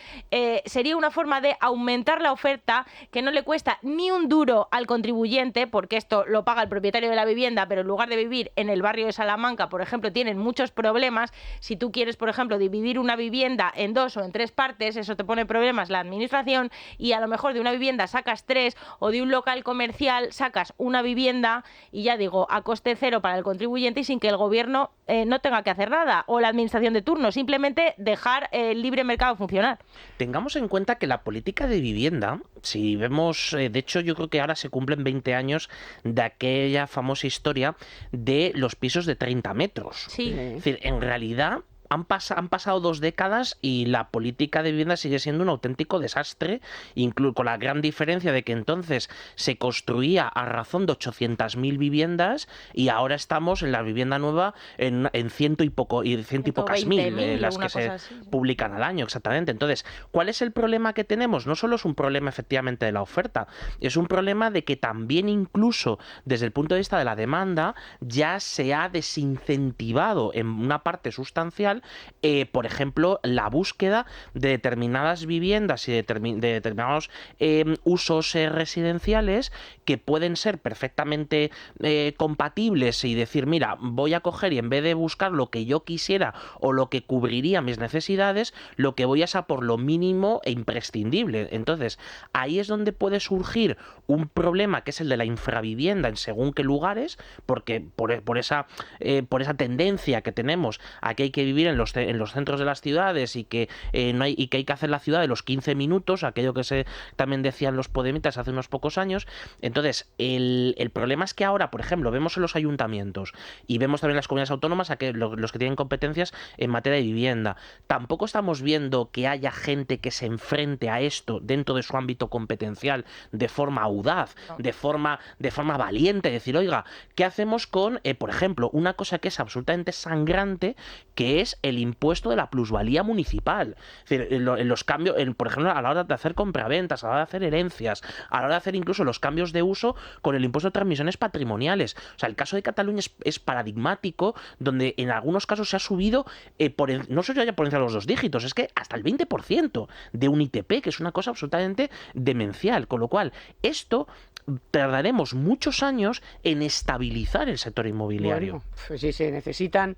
Speaker 2: sería una forma de aumentar la oferta que no le cuesta ni un duro al contribuyente, porque esto lo paga el propietario de la vivienda, pero en lugar de vivir en el barrio de Salamanca, por ejemplo, tienen muchos problemas. Si tú quieres, por ejemplo, dividir una vivienda en 2 o en 3 partes, eso te pone problemas la administración, y a lo mejor de una vivienda sacas 3, o de un local comercial sacas una vivienda, y ya digo, a coste cero para el contribuyente y sin que el gobierno no tenga que hacer nada, o la administración de turno, simplemente dejar el libre mercado funcionar.
Speaker 3: Tengamos en cuenta que la política de vivienda, si vemos, de hecho yo creo que ahora se cumplen 20 años de aquella famosa historia de los pisos de 30 metros.
Speaker 2: Sí.
Speaker 3: Es decir, en realidad han pasado 2 décadas y la política de vivienda sigue siendo un auténtico desastre, incluso con la gran diferencia de que entonces se construía a razón de 800.000 viviendas y ahora estamos en la vivienda nueva en ciento y pocas mil, las que se publican al año, exactamente. Entonces, ¿cuál es el problema que tenemos? No solo es un problema efectivamente de la oferta, es un problema de que también incluso desde el punto de vista de la demanda ya se ha desincentivado en una parte sustancial por ejemplo, la búsqueda de determinadas viviendas y de determinados usos residenciales que pueden ser perfectamente compatibles y decir, mira, voy a coger y en vez de buscar lo que yo quisiera o lo que cubriría mis necesidades, lo que voy a por lo mínimo e imprescindible. Entonces, ahí es donde puede surgir un problema que es el de la infravivienda en según qué lugares, porque por esa tendencia que tenemos a que hay que vivir en los centros de las ciudades y que hay que hacer la ciudad de los 15 minutos, aquello que también decían los podemitas hace unos pocos años. Entonces, el problema es que ahora, por ejemplo, vemos en los ayuntamientos y vemos también en las comunidades autónomas los que tienen competencias en materia de vivienda. Tampoco estamos viendo que haya gente que se enfrente a esto dentro de su ámbito competencial de forma audaz, de forma valiente, decir, oiga, ¿qué hacemos con, por ejemplo, una cosa que es absolutamente sangrante, que es el impuesto de la plusvalía municipal. Es decir, en los cambios, por ejemplo, a la hora de hacer compraventas, a la hora de hacer herencias, a la hora de hacer incluso los cambios de uso con el impuesto de transmisiones patrimoniales. O sea, el caso de Cataluña es paradigmático, donde en algunos casos se ha subido, no solo ya por encima de los 2 dígitos, es que hasta el 20% de un ITP, que es una cosa absolutamente demencial. Con lo cual, esto tardaremos muchos años en estabilizar el sector inmobiliario.
Speaker 1: Bueno, pues sí, se necesitan...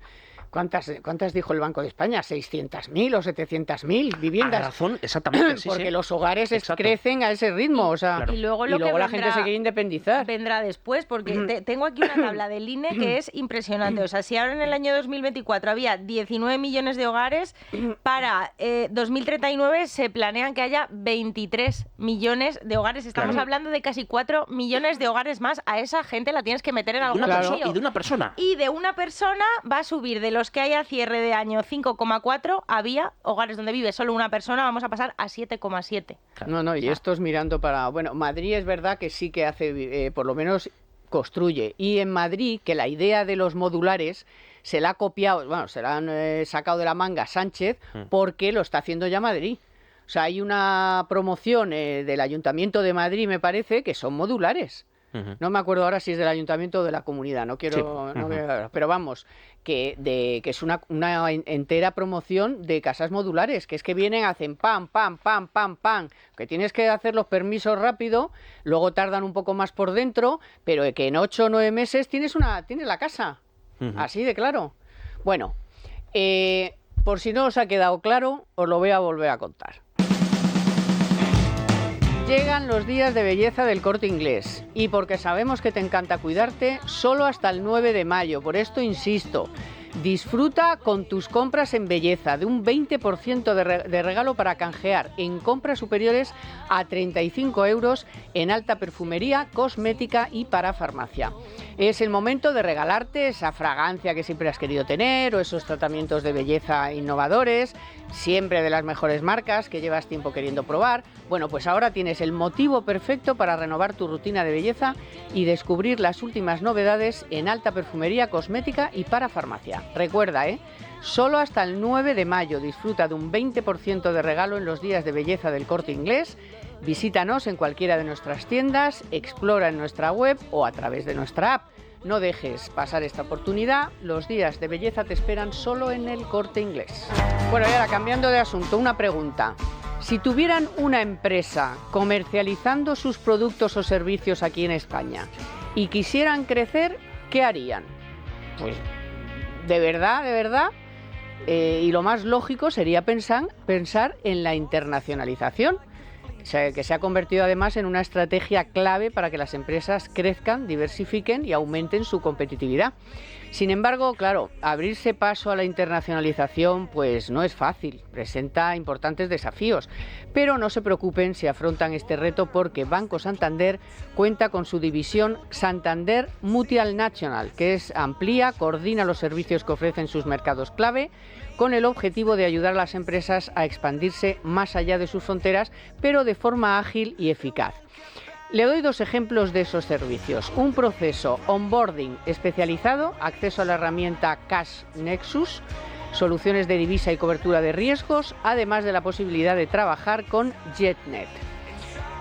Speaker 1: ¿Cuántas dijo el Banco de España? ¿600.000 o 700.000 viviendas?
Speaker 3: A razón, exactamente. Sí,
Speaker 1: porque
Speaker 3: sí.
Speaker 1: los hogares crecen a ese ritmo. O sea,
Speaker 2: claro. Y luego
Speaker 1: la gente se quiere independizar.
Speaker 2: Vendrá después, porque tengo aquí una tabla del INE que es impresionante. O sea, si ahora en el año 2024 había 19 millones de hogares, para 2039 se planean que haya 23 millones de hogares. Estamos hablando de casi 4 millones de hogares más. A esa gente la tienes que meter en algún sitio.
Speaker 3: Y de una persona.
Speaker 2: Y de una persona va a subir de los que hay a cierre de año 5,4, había hogares donde vive solo una persona, vamos a pasar a 7,7.
Speaker 1: No, y esto es mirando para... Bueno, Madrid es verdad que sí que hace, por lo menos construye. Y en Madrid, que la idea de los modulares se la ha copiado, bueno, se la han sacado de la manga Sánchez, porque lo está haciendo ya Madrid. O sea, hay una promoción del Ayuntamiento de Madrid, me parece, que son modulares. No me acuerdo ahora si es del ayuntamiento o de la comunidad, no quiero, pero vamos, que es una entera promoción de casas modulares, que es que vienen, hacen pam, que tienes que hacer los permisos rápido, luego tardan un poco más por dentro, pero que en 8 o 9 meses tienes la casa, así de claro. Bueno, por si no os ha quedado claro, os lo voy a volver a contar. Llegan los días de belleza del Corte Inglés y porque sabemos que te encanta cuidarte, solo hasta el 9 de mayo, por esto insisto, disfruta con tus compras en belleza de un 20% de regalo para canjear en compras superiores a 35 euros en alta perfumería, cosmética y para farmacia. Es el momento de regalarte esa fragancia que siempre has querido tener o esos tratamientos de belleza innovadores, siempre de las mejores marcas que llevas tiempo queriendo probar. Bueno, pues ahora tienes el motivo perfecto para renovar tu rutina de belleza y descubrir las últimas novedades en alta perfumería, cosmética y para farmacia. Recuerda, solo hasta el 9 de mayo disfruta de un 20% de regalo en los días de belleza del Corte Inglés. Visítanos en cualquiera de nuestras tiendas, explora en nuestra web o a través de nuestra app. No dejes pasar esta oportunidad, los días de belleza te esperan solo en el Corte Inglés. Bueno, y ahora cambiando de asunto, una pregunta. Si tuvieran una empresa comercializando sus productos o servicios aquí en España y quisieran crecer, ¿qué harían? Pues de verdad, y lo más lógico sería pensar en la internacionalización, que se ha convertido además en una estrategia clave para que las empresas crezcan, diversifiquen y aumenten su competitividad. Sin embargo, claro, abrirse paso a la internacionalización pues no es fácil, presenta importantes desafíos, pero no se preocupen si afrontan este reto porque Banco Santander cuenta con su división Santander Mutual National, que amplía, coordina los servicios que ofrecen sus mercados clave, con el objetivo de ayudar a las empresas a expandirse más allá de sus fronteras, pero de forma ágil y eficaz. Le doy 2 ejemplos de esos servicios. Un proceso onboarding especializado, acceso a la herramienta Cash Nexus, soluciones de divisa y cobertura de riesgos, además de la posibilidad de trabajar con JetNet.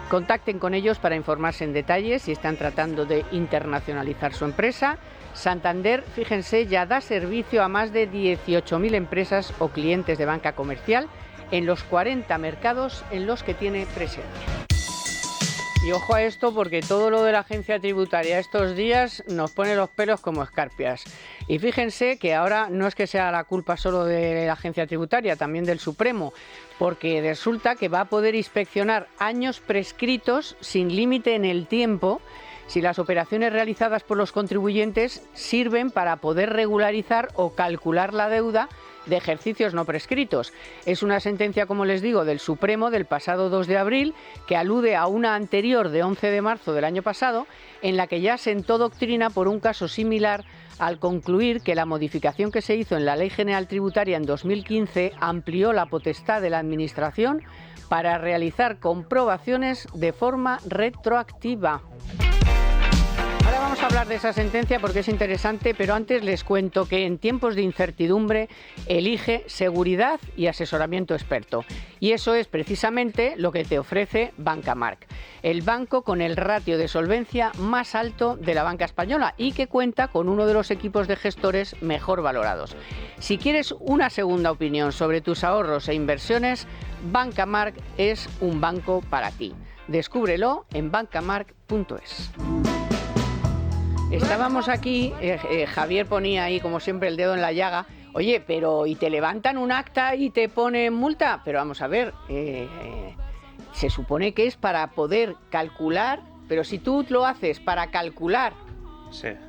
Speaker 1: Contacten con ellos para informarse en detalle si están tratando de internacionalizar su empresa. Santander, fíjense, ya da servicio a más de 18.000 empresas o clientes de banca comercial en los 40 mercados en los que tiene presencia. Y ojo a esto porque todo lo de la agencia tributaria estos días nos pone los pelos como escarpias. Y fíjense que ahora no es que sea la culpa solo de la agencia tributaria, también del Supremo, porque resulta que va a poder inspeccionar años prescritos sin límite en el tiempo si las operaciones realizadas por los contribuyentes sirven para poder regularizar o calcular la deuda de ejercicios no prescritos. Es una sentencia, como les digo, del Supremo del pasado 2 de abril, que alude a una anterior de 11 de marzo del año pasado, en la que ya sentó doctrina por un caso similar al concluir que la modificación que se hizo en la Ley General Tributaria en 2015 amplió la potestad de la Administración para realizar comprobaciones de forma retroactiva. Ahora vamos vamos a hablar de esa sentencia porque es interesante, pero antes les cuento que en tiempos de incertidumbre elige seguridad y asesoramiento experto. Y eso es precisamente lo que te ofrece Banca March, el banco con el ratio de solvencia más alto de la banca española y que cuenta con uno de los equipos de gestores mejor valorados. Si quieres una segunda opinión sobre tus ahorros e inversiones, Banca March es un banco para ti. Descúbrelo en bancamarch.es. Estábamos aquí, Javier ponía ahí como siempre el dedo en la llaga. Oye, pero ¿y te levantan un acta y te ponen multa? Pero vamos a ver, se supone que es para poder calcular, pero si tú lo haces para calcular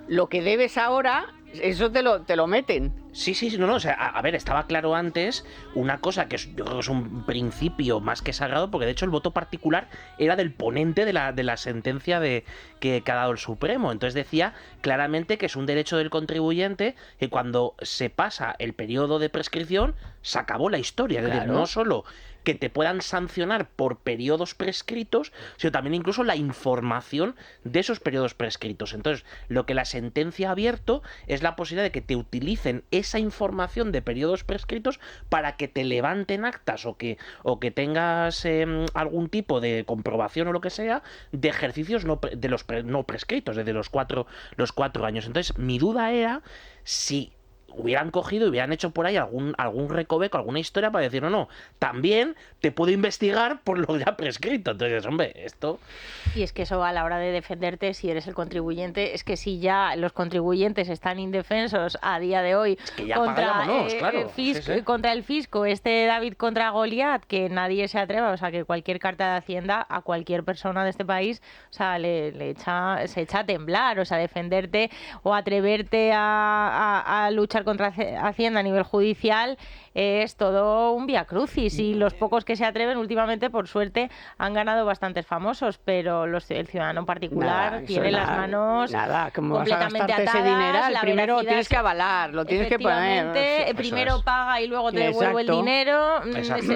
Speaker 1: lo que debes ahora, eso te lo meten.
Speaker 3: Sí, no, o sea, a ver, estaba claro antes una cosa que yo creo que es un principio más que sagrado, porque de hecho el voto particular era del ponente de la sentencia que ha dado el Supremo. Entonces decía claramente que es un derecho del contribuyente que cuando se pasa el periodo de prescripción se acabó la historia. Es decir, no solo que te puedan sancionar por periodos prescritos, sino también incluso la información de esos periodos prescritos. Entonces, lo que la sentencia ha abierto es la posibilidad de que te utilicen esa información de periodos prescritos para que te levanten actas o que tengas algún tipo de comprobación o lo que sea de ejercicios no prescritos, desde los 4 años. Entonces, mi duda era si hubieran cogido y hubieran hecho por ahí algún recoveco, alguna historia para decir, no, también te puedo investigar por lo ya prescrito. Entonces, hombre, esto...
Speaker 2: Y es que eso a la hora de defenderte, si eres el contribuyente, es que si ya los contribuyentes están indefensos a día de hoy contra el fisco, David contra Goliat, que nadie se atreva, o sea, que cualquier carta de Hacienda a cualquier persona de este país, o sea, se echa a temblar, o sea, defenderte o atreverte a luchar contra Hacienda a nivel judicial es todo un viacrucis, y los pocos que se atreven últimamente, por suerte, han ganado bastantes famosos, pero el ciudadano particular tiene las manos
Speaker 1: ¿cómo
Speaker 2: completamente
Speaker 1: vas a
Speaker 2: atadas.
Speaker 1: ese dineral? Primero tienes que avalar, lo tienes que poner.
Speaker 2: Primero paga y luego te devuelvo el dinero.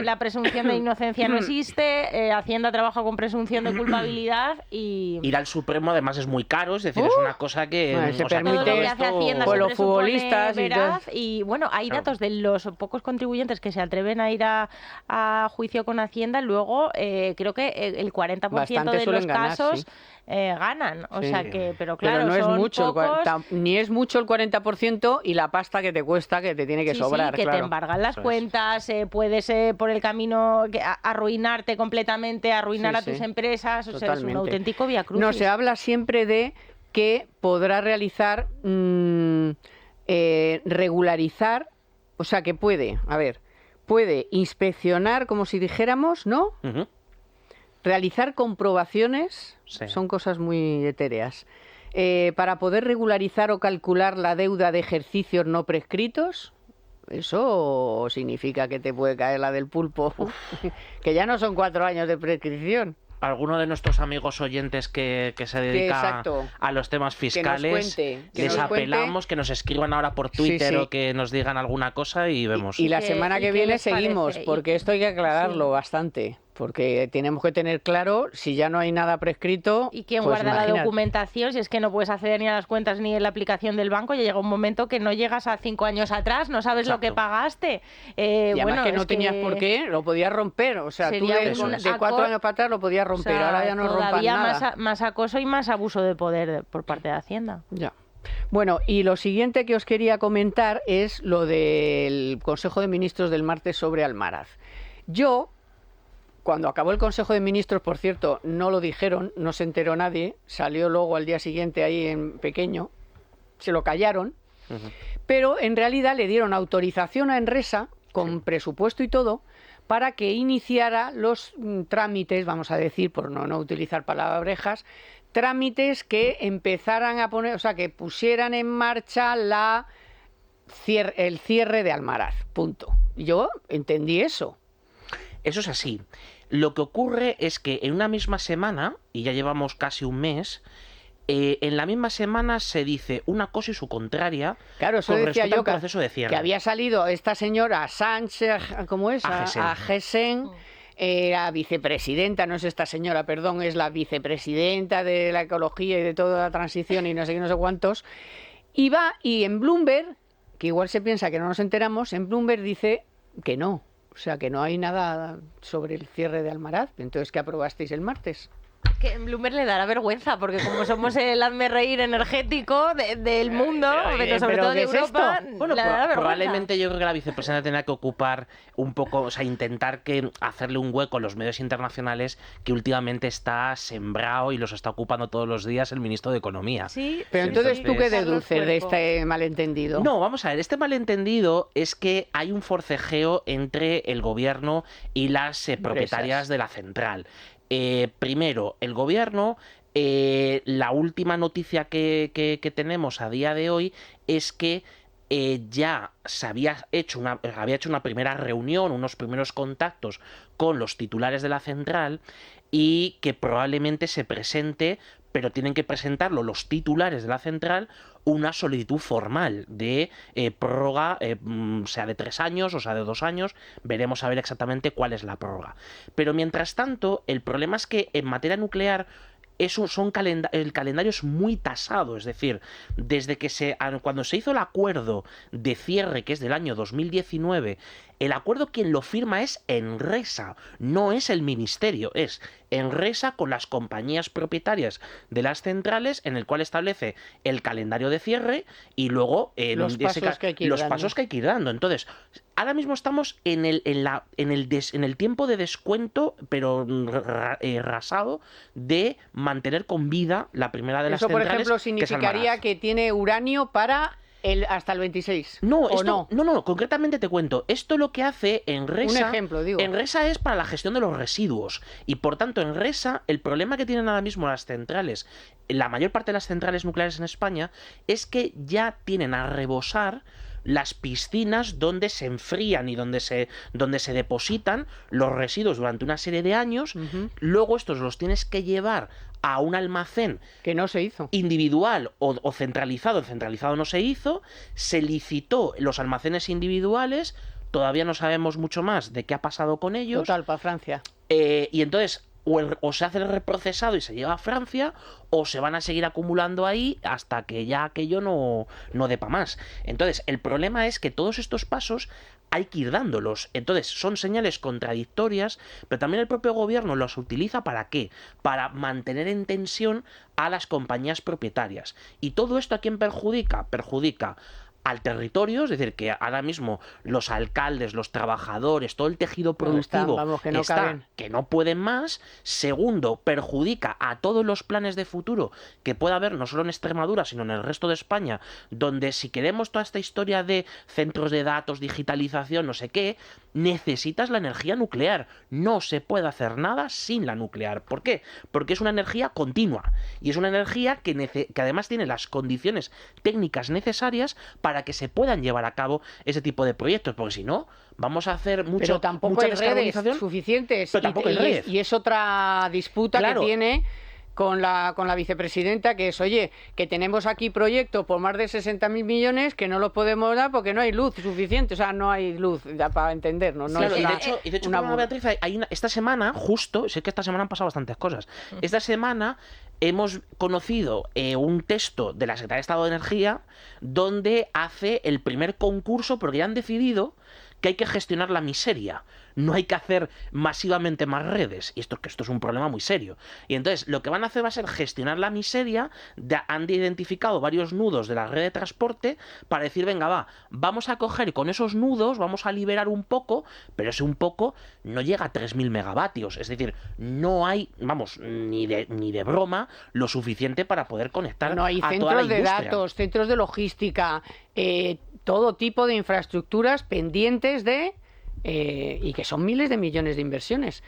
Speaker 2: La presunción de inocencia no existe. Hacienda trabaja con presunción de culpabilidad y...
Speaker 3: Ir al Supremo además es muy caro, es decir, es una cosa que...
Speaker 1: se permite
Speaker 2: todo lo que hace Hacienda
Speaker 1: con
Speaker 2: se
Speaker 1: los
Speaker 2: presupone
Speaker 1: futbolistas
Speaker 2: veraz, y bueno, hay datos de los pocos contribuyentes que se atreven a ir a juicio con Hacienda, luego creo que el 40% de los casos ganan, o sea que, pero claro,
Speaker 1: no es
Speaker 2: son
Speaker 1: mucho,
Speaker 2: pocos...
Speaker 1: ni es mucho el 40% y la pasta que te cuesta, que te tiene que sobrar,
Speaker 2: que te embargan las cuentas, puedes por el camino arruinarte completamente, arruinar a tus empresas, o sea, es un auténtico viacrucis.
Speaker 1: No, se habla siempre de que podrá realizar, regularizar, o sea que puede inspeccionar, como si dijéramos, ¿no? Uh-huh. Realizar comprobaciones, son cosas muy etéreas, para poder regularizar o calcular la deuda de ejercicios no prescritos. Eso significa que te puede caer la del pulpo, que ya no son 4 años de prescripción.
Speaker 3: Alguno de nuestros amigos oyentes que se dedica a los temas fiscales, les apelamos que nos escriban ahora por Twitter o que nos digan alguna cosa y vemos.
Speaker 1: Y la semana que viene seguimos, porque esto hay que aclararlo bastante. Porque tenemos que tener claro si ya no hay nada prescrito.
Speaker 2: ¿Y quién guarda la documentación? Si es que no puedes acceder ni a las cuentas ni a la aplicación del banco, ya llega un momento que no llegas a 5 años atrás, no sabes lo que pagaste.
Speaker 1: Y además que no tenías por qué, lo podías romper. O sea, tú de 4 años para atrás lo podías romper, o sea, ahora ya no rompas nada.
Speaker 2: Todavía más acoso y más abuso de poder por parte de Hacienda.
Speaker 1: Ya. Bueno, y lo siguiente que os quería comentar es lo del Consejo de Ministros del martes sobre Almaraz. Cuando acabó el Consejo de Ministros, por cierto, no lo dijeron, no se enteró nadie, salió luego al día siguiente ahí en pequeño, se lo callaron, pero en realidad le dieron autorización a Enresa, con presupuesto y todo, para que iniciara los trámites, vamos a decir, por no utilizar palabrejas, trámites que empezaran a poner, o sea, que pusieran en marcha el cierre de Almaraz, punto. Yo entendí eso.
Speaker 3: Eso es así. Lo que ocurre es que en una misma semana, y ya llevamos casi un mes, en la misma semana se dice una cosa y su contraria.
Speaker 1: Claro, eso decía yo,
Speaker 3: proceso de cierre.
Speaker 1: Que había salido esta señora Sánchez, ¿cómo es? A Gesen, la vicepresidenta, no es esta señora, perdón, es la vicepresidenta de la ecología y de toda la transición y no sé qué, no sé cuántos, y va y en Bloomberg, que igual se piensa que no nos enteramos, en Bloomberg dice que no, o sea, que no hay nada sobre el cierre de Almaraz. Entonces, ¿qué aprobasteis el martes?
Speaker 2: Que en Bloomberg le dará vergüenza, porque como somos el hazme-reír energético del mundo, pero sobre todo de Europa,
Speaker 3: bueno,
Speaker 2: le dará vergüenza.
Speaker 3: probablemente yo creo que la vicepresidenta tendrá que ocupar un poco, o sea, intentar hacerle un hueco a los medios internacionales que últimamente está sembrado y los está ocupando todos los días el ministro de Economía.
Speaker 2: Sí,
Speaker 1: pero entonces, ¿tú qué deduces de este malentendido?
Speaker 3: No, vamos a ver, este malentendido es que hay un forcejeo entre el gobierno y las propietarias de la central. Primero, el gobierno, la última noticia que tenemos a día de hoy es que ya se había hecho una primera reunión, unos primeros contactos con los titulares de la central y que probablemente se presente, pero tienen que presentarlo los titulares de la central, una solicitud formal de prórroga, sea de 3 años o sea de 2 años, veremos a ver exactamente cuál es la prórroga. Pero mientras tanto, el problema es que en materia nuclear el calendario es muy tasado, es decir, desde que cuando se hizo el acuerdo de cierre, que es del año 2019, el acuerdo quien lo firma es Enresa, no es el ministerio, es Enresa con las compañías propietarias de las centrales, en el cual establece el calendario de cierre y luego
Speaker 1: los pasos que hay que ir dando.
Speaker 3: Entonces, ahora mismo estamos en el tiempo de descuento, pero rasado, de mantener con vida la primera de las centrales.
Speaker 1: Eso, por ejemplo, significaría que tiene uranio para hasta el 26.
Speaker 3: No, no, concretamente te cuento. Esto lo que hace Enresa.
Speaker 1: Un ejemplo, digo.
Speaker 3: Enresa es para la gestión de los residuos. Y por tanto, Enresa, el problema que tienen ahora mismo las centrales, la mayor parte de las centrales nucleares en España, es que ya tienen a rebosar las piscinas donde se enfrían y donde se depositan los residuos durante una serie de años. Luego estos los tienes que llevar a un almacén
Speaker 1: que no se hizo
Speaker 3: individual o centralizado. El centralizado no se hizo, se licitó los almacenes individuales, todavía no sabemos mucho más de qué ha pasado con ellos.
Speaker 1: Total, para Francia.
Speaker 3: Y entonces o se hace el reprocesado y se lleva a Francia, o se van a seguir acumulando ahí hasta que ya aquello no dé para más. Entonces, el problema es que todos estos pasos hay que ir dándolos. Entonces, son señales contradictorias, pero también el propio gobierno los utiliza ¿para qué? Para mantener en tensión a las compañías propietarias. ¿Y todo esto a quién perjudica? Perjudica al territorio, es decir, que ahora mismo los alcaldes, los trabajadores, todo el tejido productivo que no pueden más. Segundo, perjudica a todos los planes de futuro que pueda haber, no solo en Extremadura, sino en el resto de España, donde si queremos toda esta historia de centros de datos, digitalización, no sé qué, necesitas la energía nuclear. No se puede hacer nada sin la nuclear. ¿Por qué? Porque es una energía continua y es una energía que además tiene las condiciones técnicas necesarias para que se puedan llevar a cabo ese tipo de proyectos, porque si no, vamos a hacer
Speaker 1: pero tampoco hay redes suficientes.
Speaker 3: Pero tampoco hay redes.
Speaker 1: Y es otra disputa que tiene con la vicepresidenta, que es, oye, que tenemos aquí proyectos por más de 60.000 millones que no los podemos dar porque no hay luz suficiente, o sea, no hay luz para entendernos. No,
Speaker 3: claro, y de hecho, Beatriz, esta semana, justo, sé que esta semana han pasado bastantes cosas, esta semana hemos conocido un texto de la Secretaría de Estado de Energía donde hace el primer concurso, porque ya han decidido que hay que gestionar la miseria. No hay que hacer masivamente más redes. Y esto es un problema muy serio. Y entonces lo que van a hacer va a ser gestionar la miseria. Han identificado varios nudos de la red de transporte para decir, venga, vamos a coger con esos nudos, vamos a liberar un poco, pero ese un poco no llega a 3.000 megavatios. Es decir, no hay, ni de broma, lo suficiente para poder conectar
Speaker 1: no hay
Speaker 3: a
Speaker 1: centros
Speaker 3: toda la
Speaker 1: de
Speaker 3: industria.
Speaker 1: datos, centros de logística, todo tipo de infraestructuras pendientes de... y que son miles de millones de inversiones.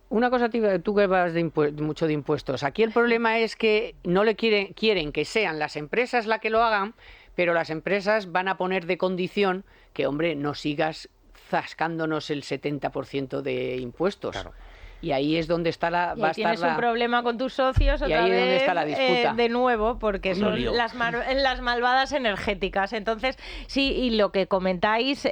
Speaker 1: Una cosa, tú que vas mucho de impuestos, aquí el problema es que no le quieren que sean las empresas las que lo hagan, pero las empresas van a poner de condición que, hombre, no sigas zascándonos el 70% de impuestos.
Speaker 3: Claro.
Speaker 1: Y ahí es donde está la...
Speaker 2: Y ahí tienes un problema con tus socios
Speaker 1: y
Speaker 2: otra
Speaker 1: ahí es
Speaker 2: vez,
Speaker 1: donde está la disputa.
Speaker 2: De nuevo, porque son
Speaker 3: lío.
Speaker 2: las malvadas energéticas. Entonces, sí, y lo que comentáis,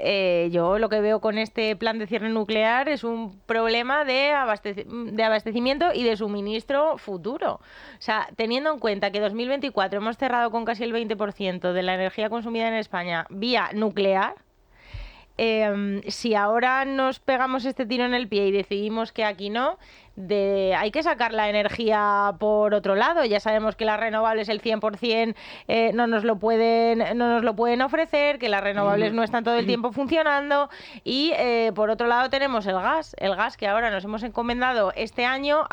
Speaker 2: yo lo que veo con este plan de cierre nuclear es un problema de abastecimiento y de suministro futuro. O sea, teniendo en cuenta que 2024 hemos cerrado con casi el 20% de la energía consumida en España vía nuclear, si ahora nos pegamos este tiro en el pie y decidimos que aquí no, hay que sacar la energía por otro lado. Ya sabemos que las renovables el 100% no nos lo pueden ofrecer, que las renovables no están todo el tiempo funcionando y por otro lado tenemos el gas que ahora nos hemos encomendado este año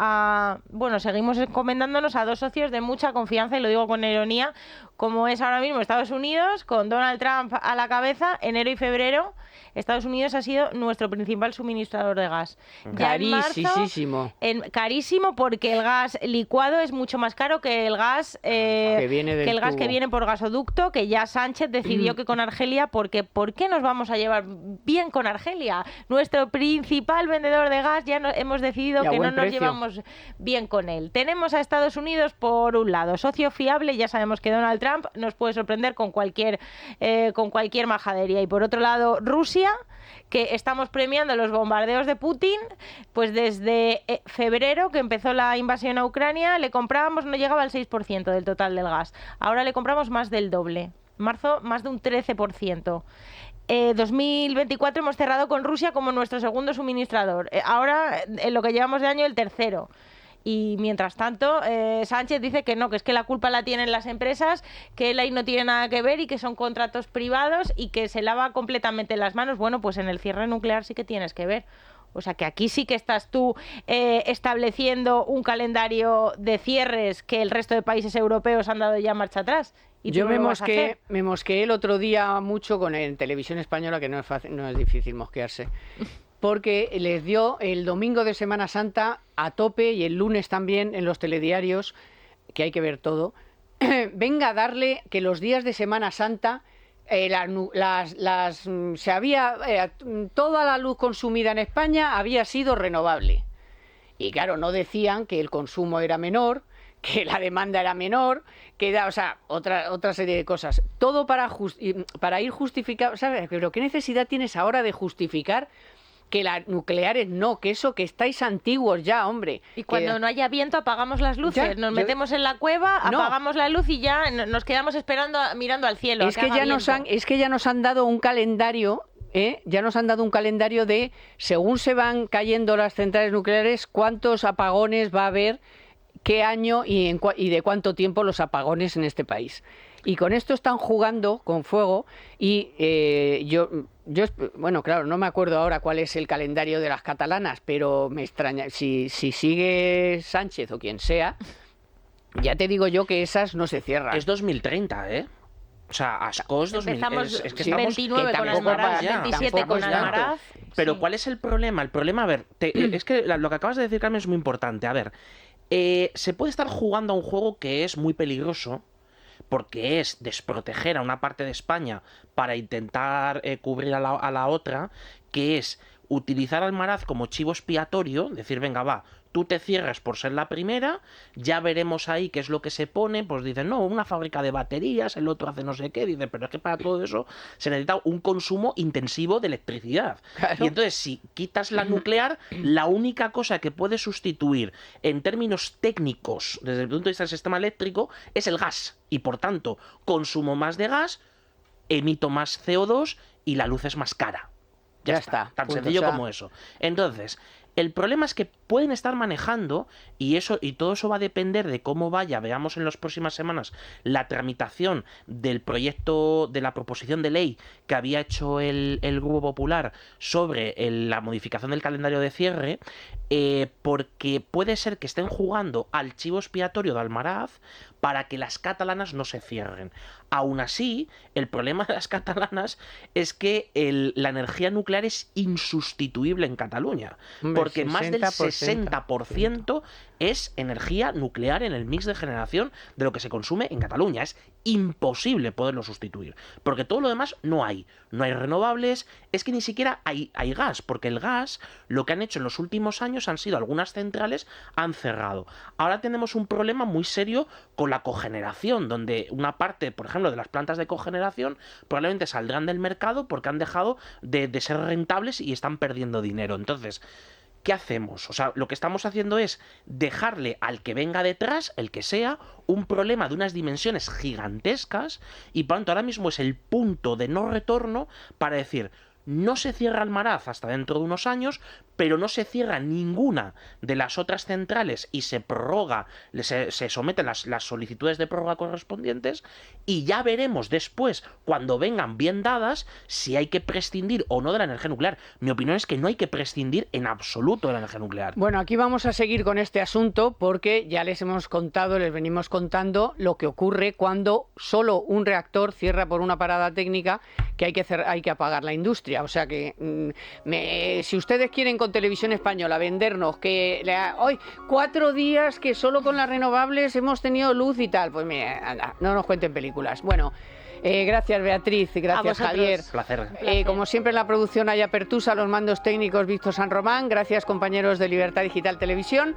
Speaker 2: seguimos encomendándonos a dos socios de mucha confianza, y lo digo con ironía, como es ahora mismo Estados Unidos, con Donald Trump a la cabeza. Enero y febrero Estados Unidos ha sido nuestro principal suministrador de gas.
Speaker 1: Carísimo.
Speaker 2: Carísimo, porque el gas licuado es mucho más caro que el gas que viene por gasoducto, que ya Sánchez decidió que con Argelia, porque ¿por qué nos vamos a llevar bien con Argelia? Nuestro principal vendedor de gas, hemos decidido que no nos llevamos bien con él. Tenemos a Estados Unidos por un lado, socio fiable, ya sabemos que Donald Trump nos puede sorprender con cualquier majadería, y por otro lado Rusia, que estamos premiando los bombardeos de Putin, pues desde febrero, que empezó la invasión a Ucrania, le comprábamos, no llegaba al 6% del total del gas. Ahora le compramos más del doble. Marzo, más de un 13%. 2024 hemos cerrado con Rusia como nuestro segundo suministrador. Ahora, en lo que llevamos de año, el tercero. Y mientras tanto, Sánchez dice que no, que es que la culpa la tienen las empresas, que él ahí no tiene nada que ver y que son contratos privados y que se lava completamente las manos. Bueno, pues en el cierre nuclear sí que tienes que ver. O sea, que aquí sí que estás tú estableciendo un calendario de cierres que el resto de países europeos han dado ya marcha atrás. Y
Speaker 1: yo me mosqueé el otro día mucho en Televisión Española, que no es fácil, no es difícil mosquearse, porque les dio el domingo de Semana Santa a tope, y el lunes también en los telediarios, que hay que ver todo. Venga a darle que los días de Semana Santa toda la luz consumida en España había sido renovable. Y claro, no decían que el consumo era menor, que la demanda era menor, otra serie de cosas. Todo para ir justificando, ¿sabes? Pero ¿qué necesidad tienes ahora de justificar que las nucleares no, que estáis antiguos ya, hombre?
Speaker 2: Y cuando no haya viento apagamos las luces, metemos en la cueva, apagamos la luz y ya nos quedamos esperando, mirando al cielo.
Speaker 1: Es que ya nos han ddado un calendario, ya nos han dado un calendario de, según se van cayendo las centrales nucleares, cuántos apagones va a haber, qué año y de cuánto tiempo los apagones en este país. Y con esto están jugando con fuego, y yo, bueno, claro, no me acuerdo ahora cuál es el calendario de las catalanas, pero me extraña, si sigue Sánchez o quien sea, ya te digo yo que esas no se cierran.
Speaker 3: Es 2030, ¿eh? O sea, Ascos 2030.
Speaker 2: Es que estamos 29 con Almaraz, 27 con Almaraz.
Speaker 3: Pero
Speaker 2: sí.
Speaker 3: ¿Cuál es el problema? El problema, a ver, es que lo que acabas de decir, Carmen, es muy importante. A ver, se puede estar jugando a un juego que es muy peligroso, porque es desproteger a una parte de España para intentar cubrir a la otra, que es utilizar Almaraz como chivo expiatorio, decir, venga, va, tú te cierras por ser la primera, ya veremos ahí qué es lo que se pone. Pues dicen, no, una fábrica de baterías, el otro hace no sé qué, dice, pero es que para todo eso se necesita un consumo intensivo de electricidad. Claro. Y entonces, si quitas la nuclear, la única cosa que puede sustituir en términos técnicos, desde el punto de vista del sistema eléctrico, es el gas. Y por tanto, consumo más de gas, emito más CO2 y la luz es más cara. Ya está. Tan sencillo como eso. Entonces, el problema es que pueden estar manejando, y todo eso va a depender de cómo vaya, veamos en las próximas semanas, la tramitación del proyecto, de la proposición de ley que había hecho el Grupo Popular sobre la modificación del calendario de cierre, porque puede ser que estén jugando al chivo expiatorio de Almaraz para que las catalanas no se cierren. Aún así, el problema de las catalanas es que la energía nuclear es insustituible en Cataluña. porque más del 60% es energía nuclear en el mix de generación de lo que se consume en Cataluña. Es imposible poderlo sustituir, porque todo lo demás no hay renovables, es que ni siquiera hay gas, porque el gas, lo que han hecho en los últimos años han sido algunas centrales han cerrado. Ahora tenemos un problema muy serio con la cogeneración, donde una parte, por ejemplo, de las plantas de cogeneración probablemente saldrán del mercado porque han dejado de ser rentables y están perdiendo dinero. Entonces, ¿qué hacemos? O sea, lo que estamos haciendo es dejarle al que venga detrás, el que sea, un problema de unas dimensiones gigantescas y por tanto ahora mismo es el punto de no retorno para decir, no se cierra Almaraz hasta dentro de unos años, pero no se cierra ninguna de las otras centrales y se prorroga, se someten las solicitudes de prórroga correspondientes y ya veremos después, cuando vengan bien dadas, si hay que prescindir o no de la energía nuclear. Mi opinión es que no hay que prescindir en absoluto de la energía nuclear.
Speaker 1: Bueno, aquí vamos a seguir con este asunto porque ya les venimos contando lo que ocurre cuando solo un reactor cierra por una parada técnica que hay que apagar la industria. O sea que si ustedes quieren con Televisión Española vendernos que hoy 4 días que solo con las renovables hemos tenido luz y tal, pues mira, anda, no nos cuenten películas. Bueno, gracias Beatriz, gracias Javier.
Speaker 3: Placer.
Speaker 1: Como siempre en la producción hay Pertusa, los mandos técnicos Víctor San Román. Gracias compañeros de Libertad Digital Televisión.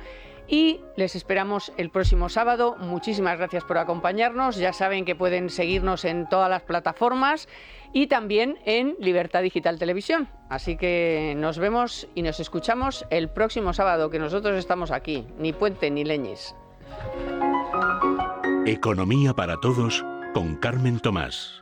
Speaker 1: Y les esperamos el próximo sábado. Muchísimas gracias por acompañarnos. Ya saben que pueden seguirnos en todas las plataformas y también en Libertad Digital Televisión. Así que nos vemos y nos escuchamos el próximo sábado, que nosotros estamos aquí, ni Puente ni Leñes.
Speaker 5: Economía para todos con Carmen Tomás.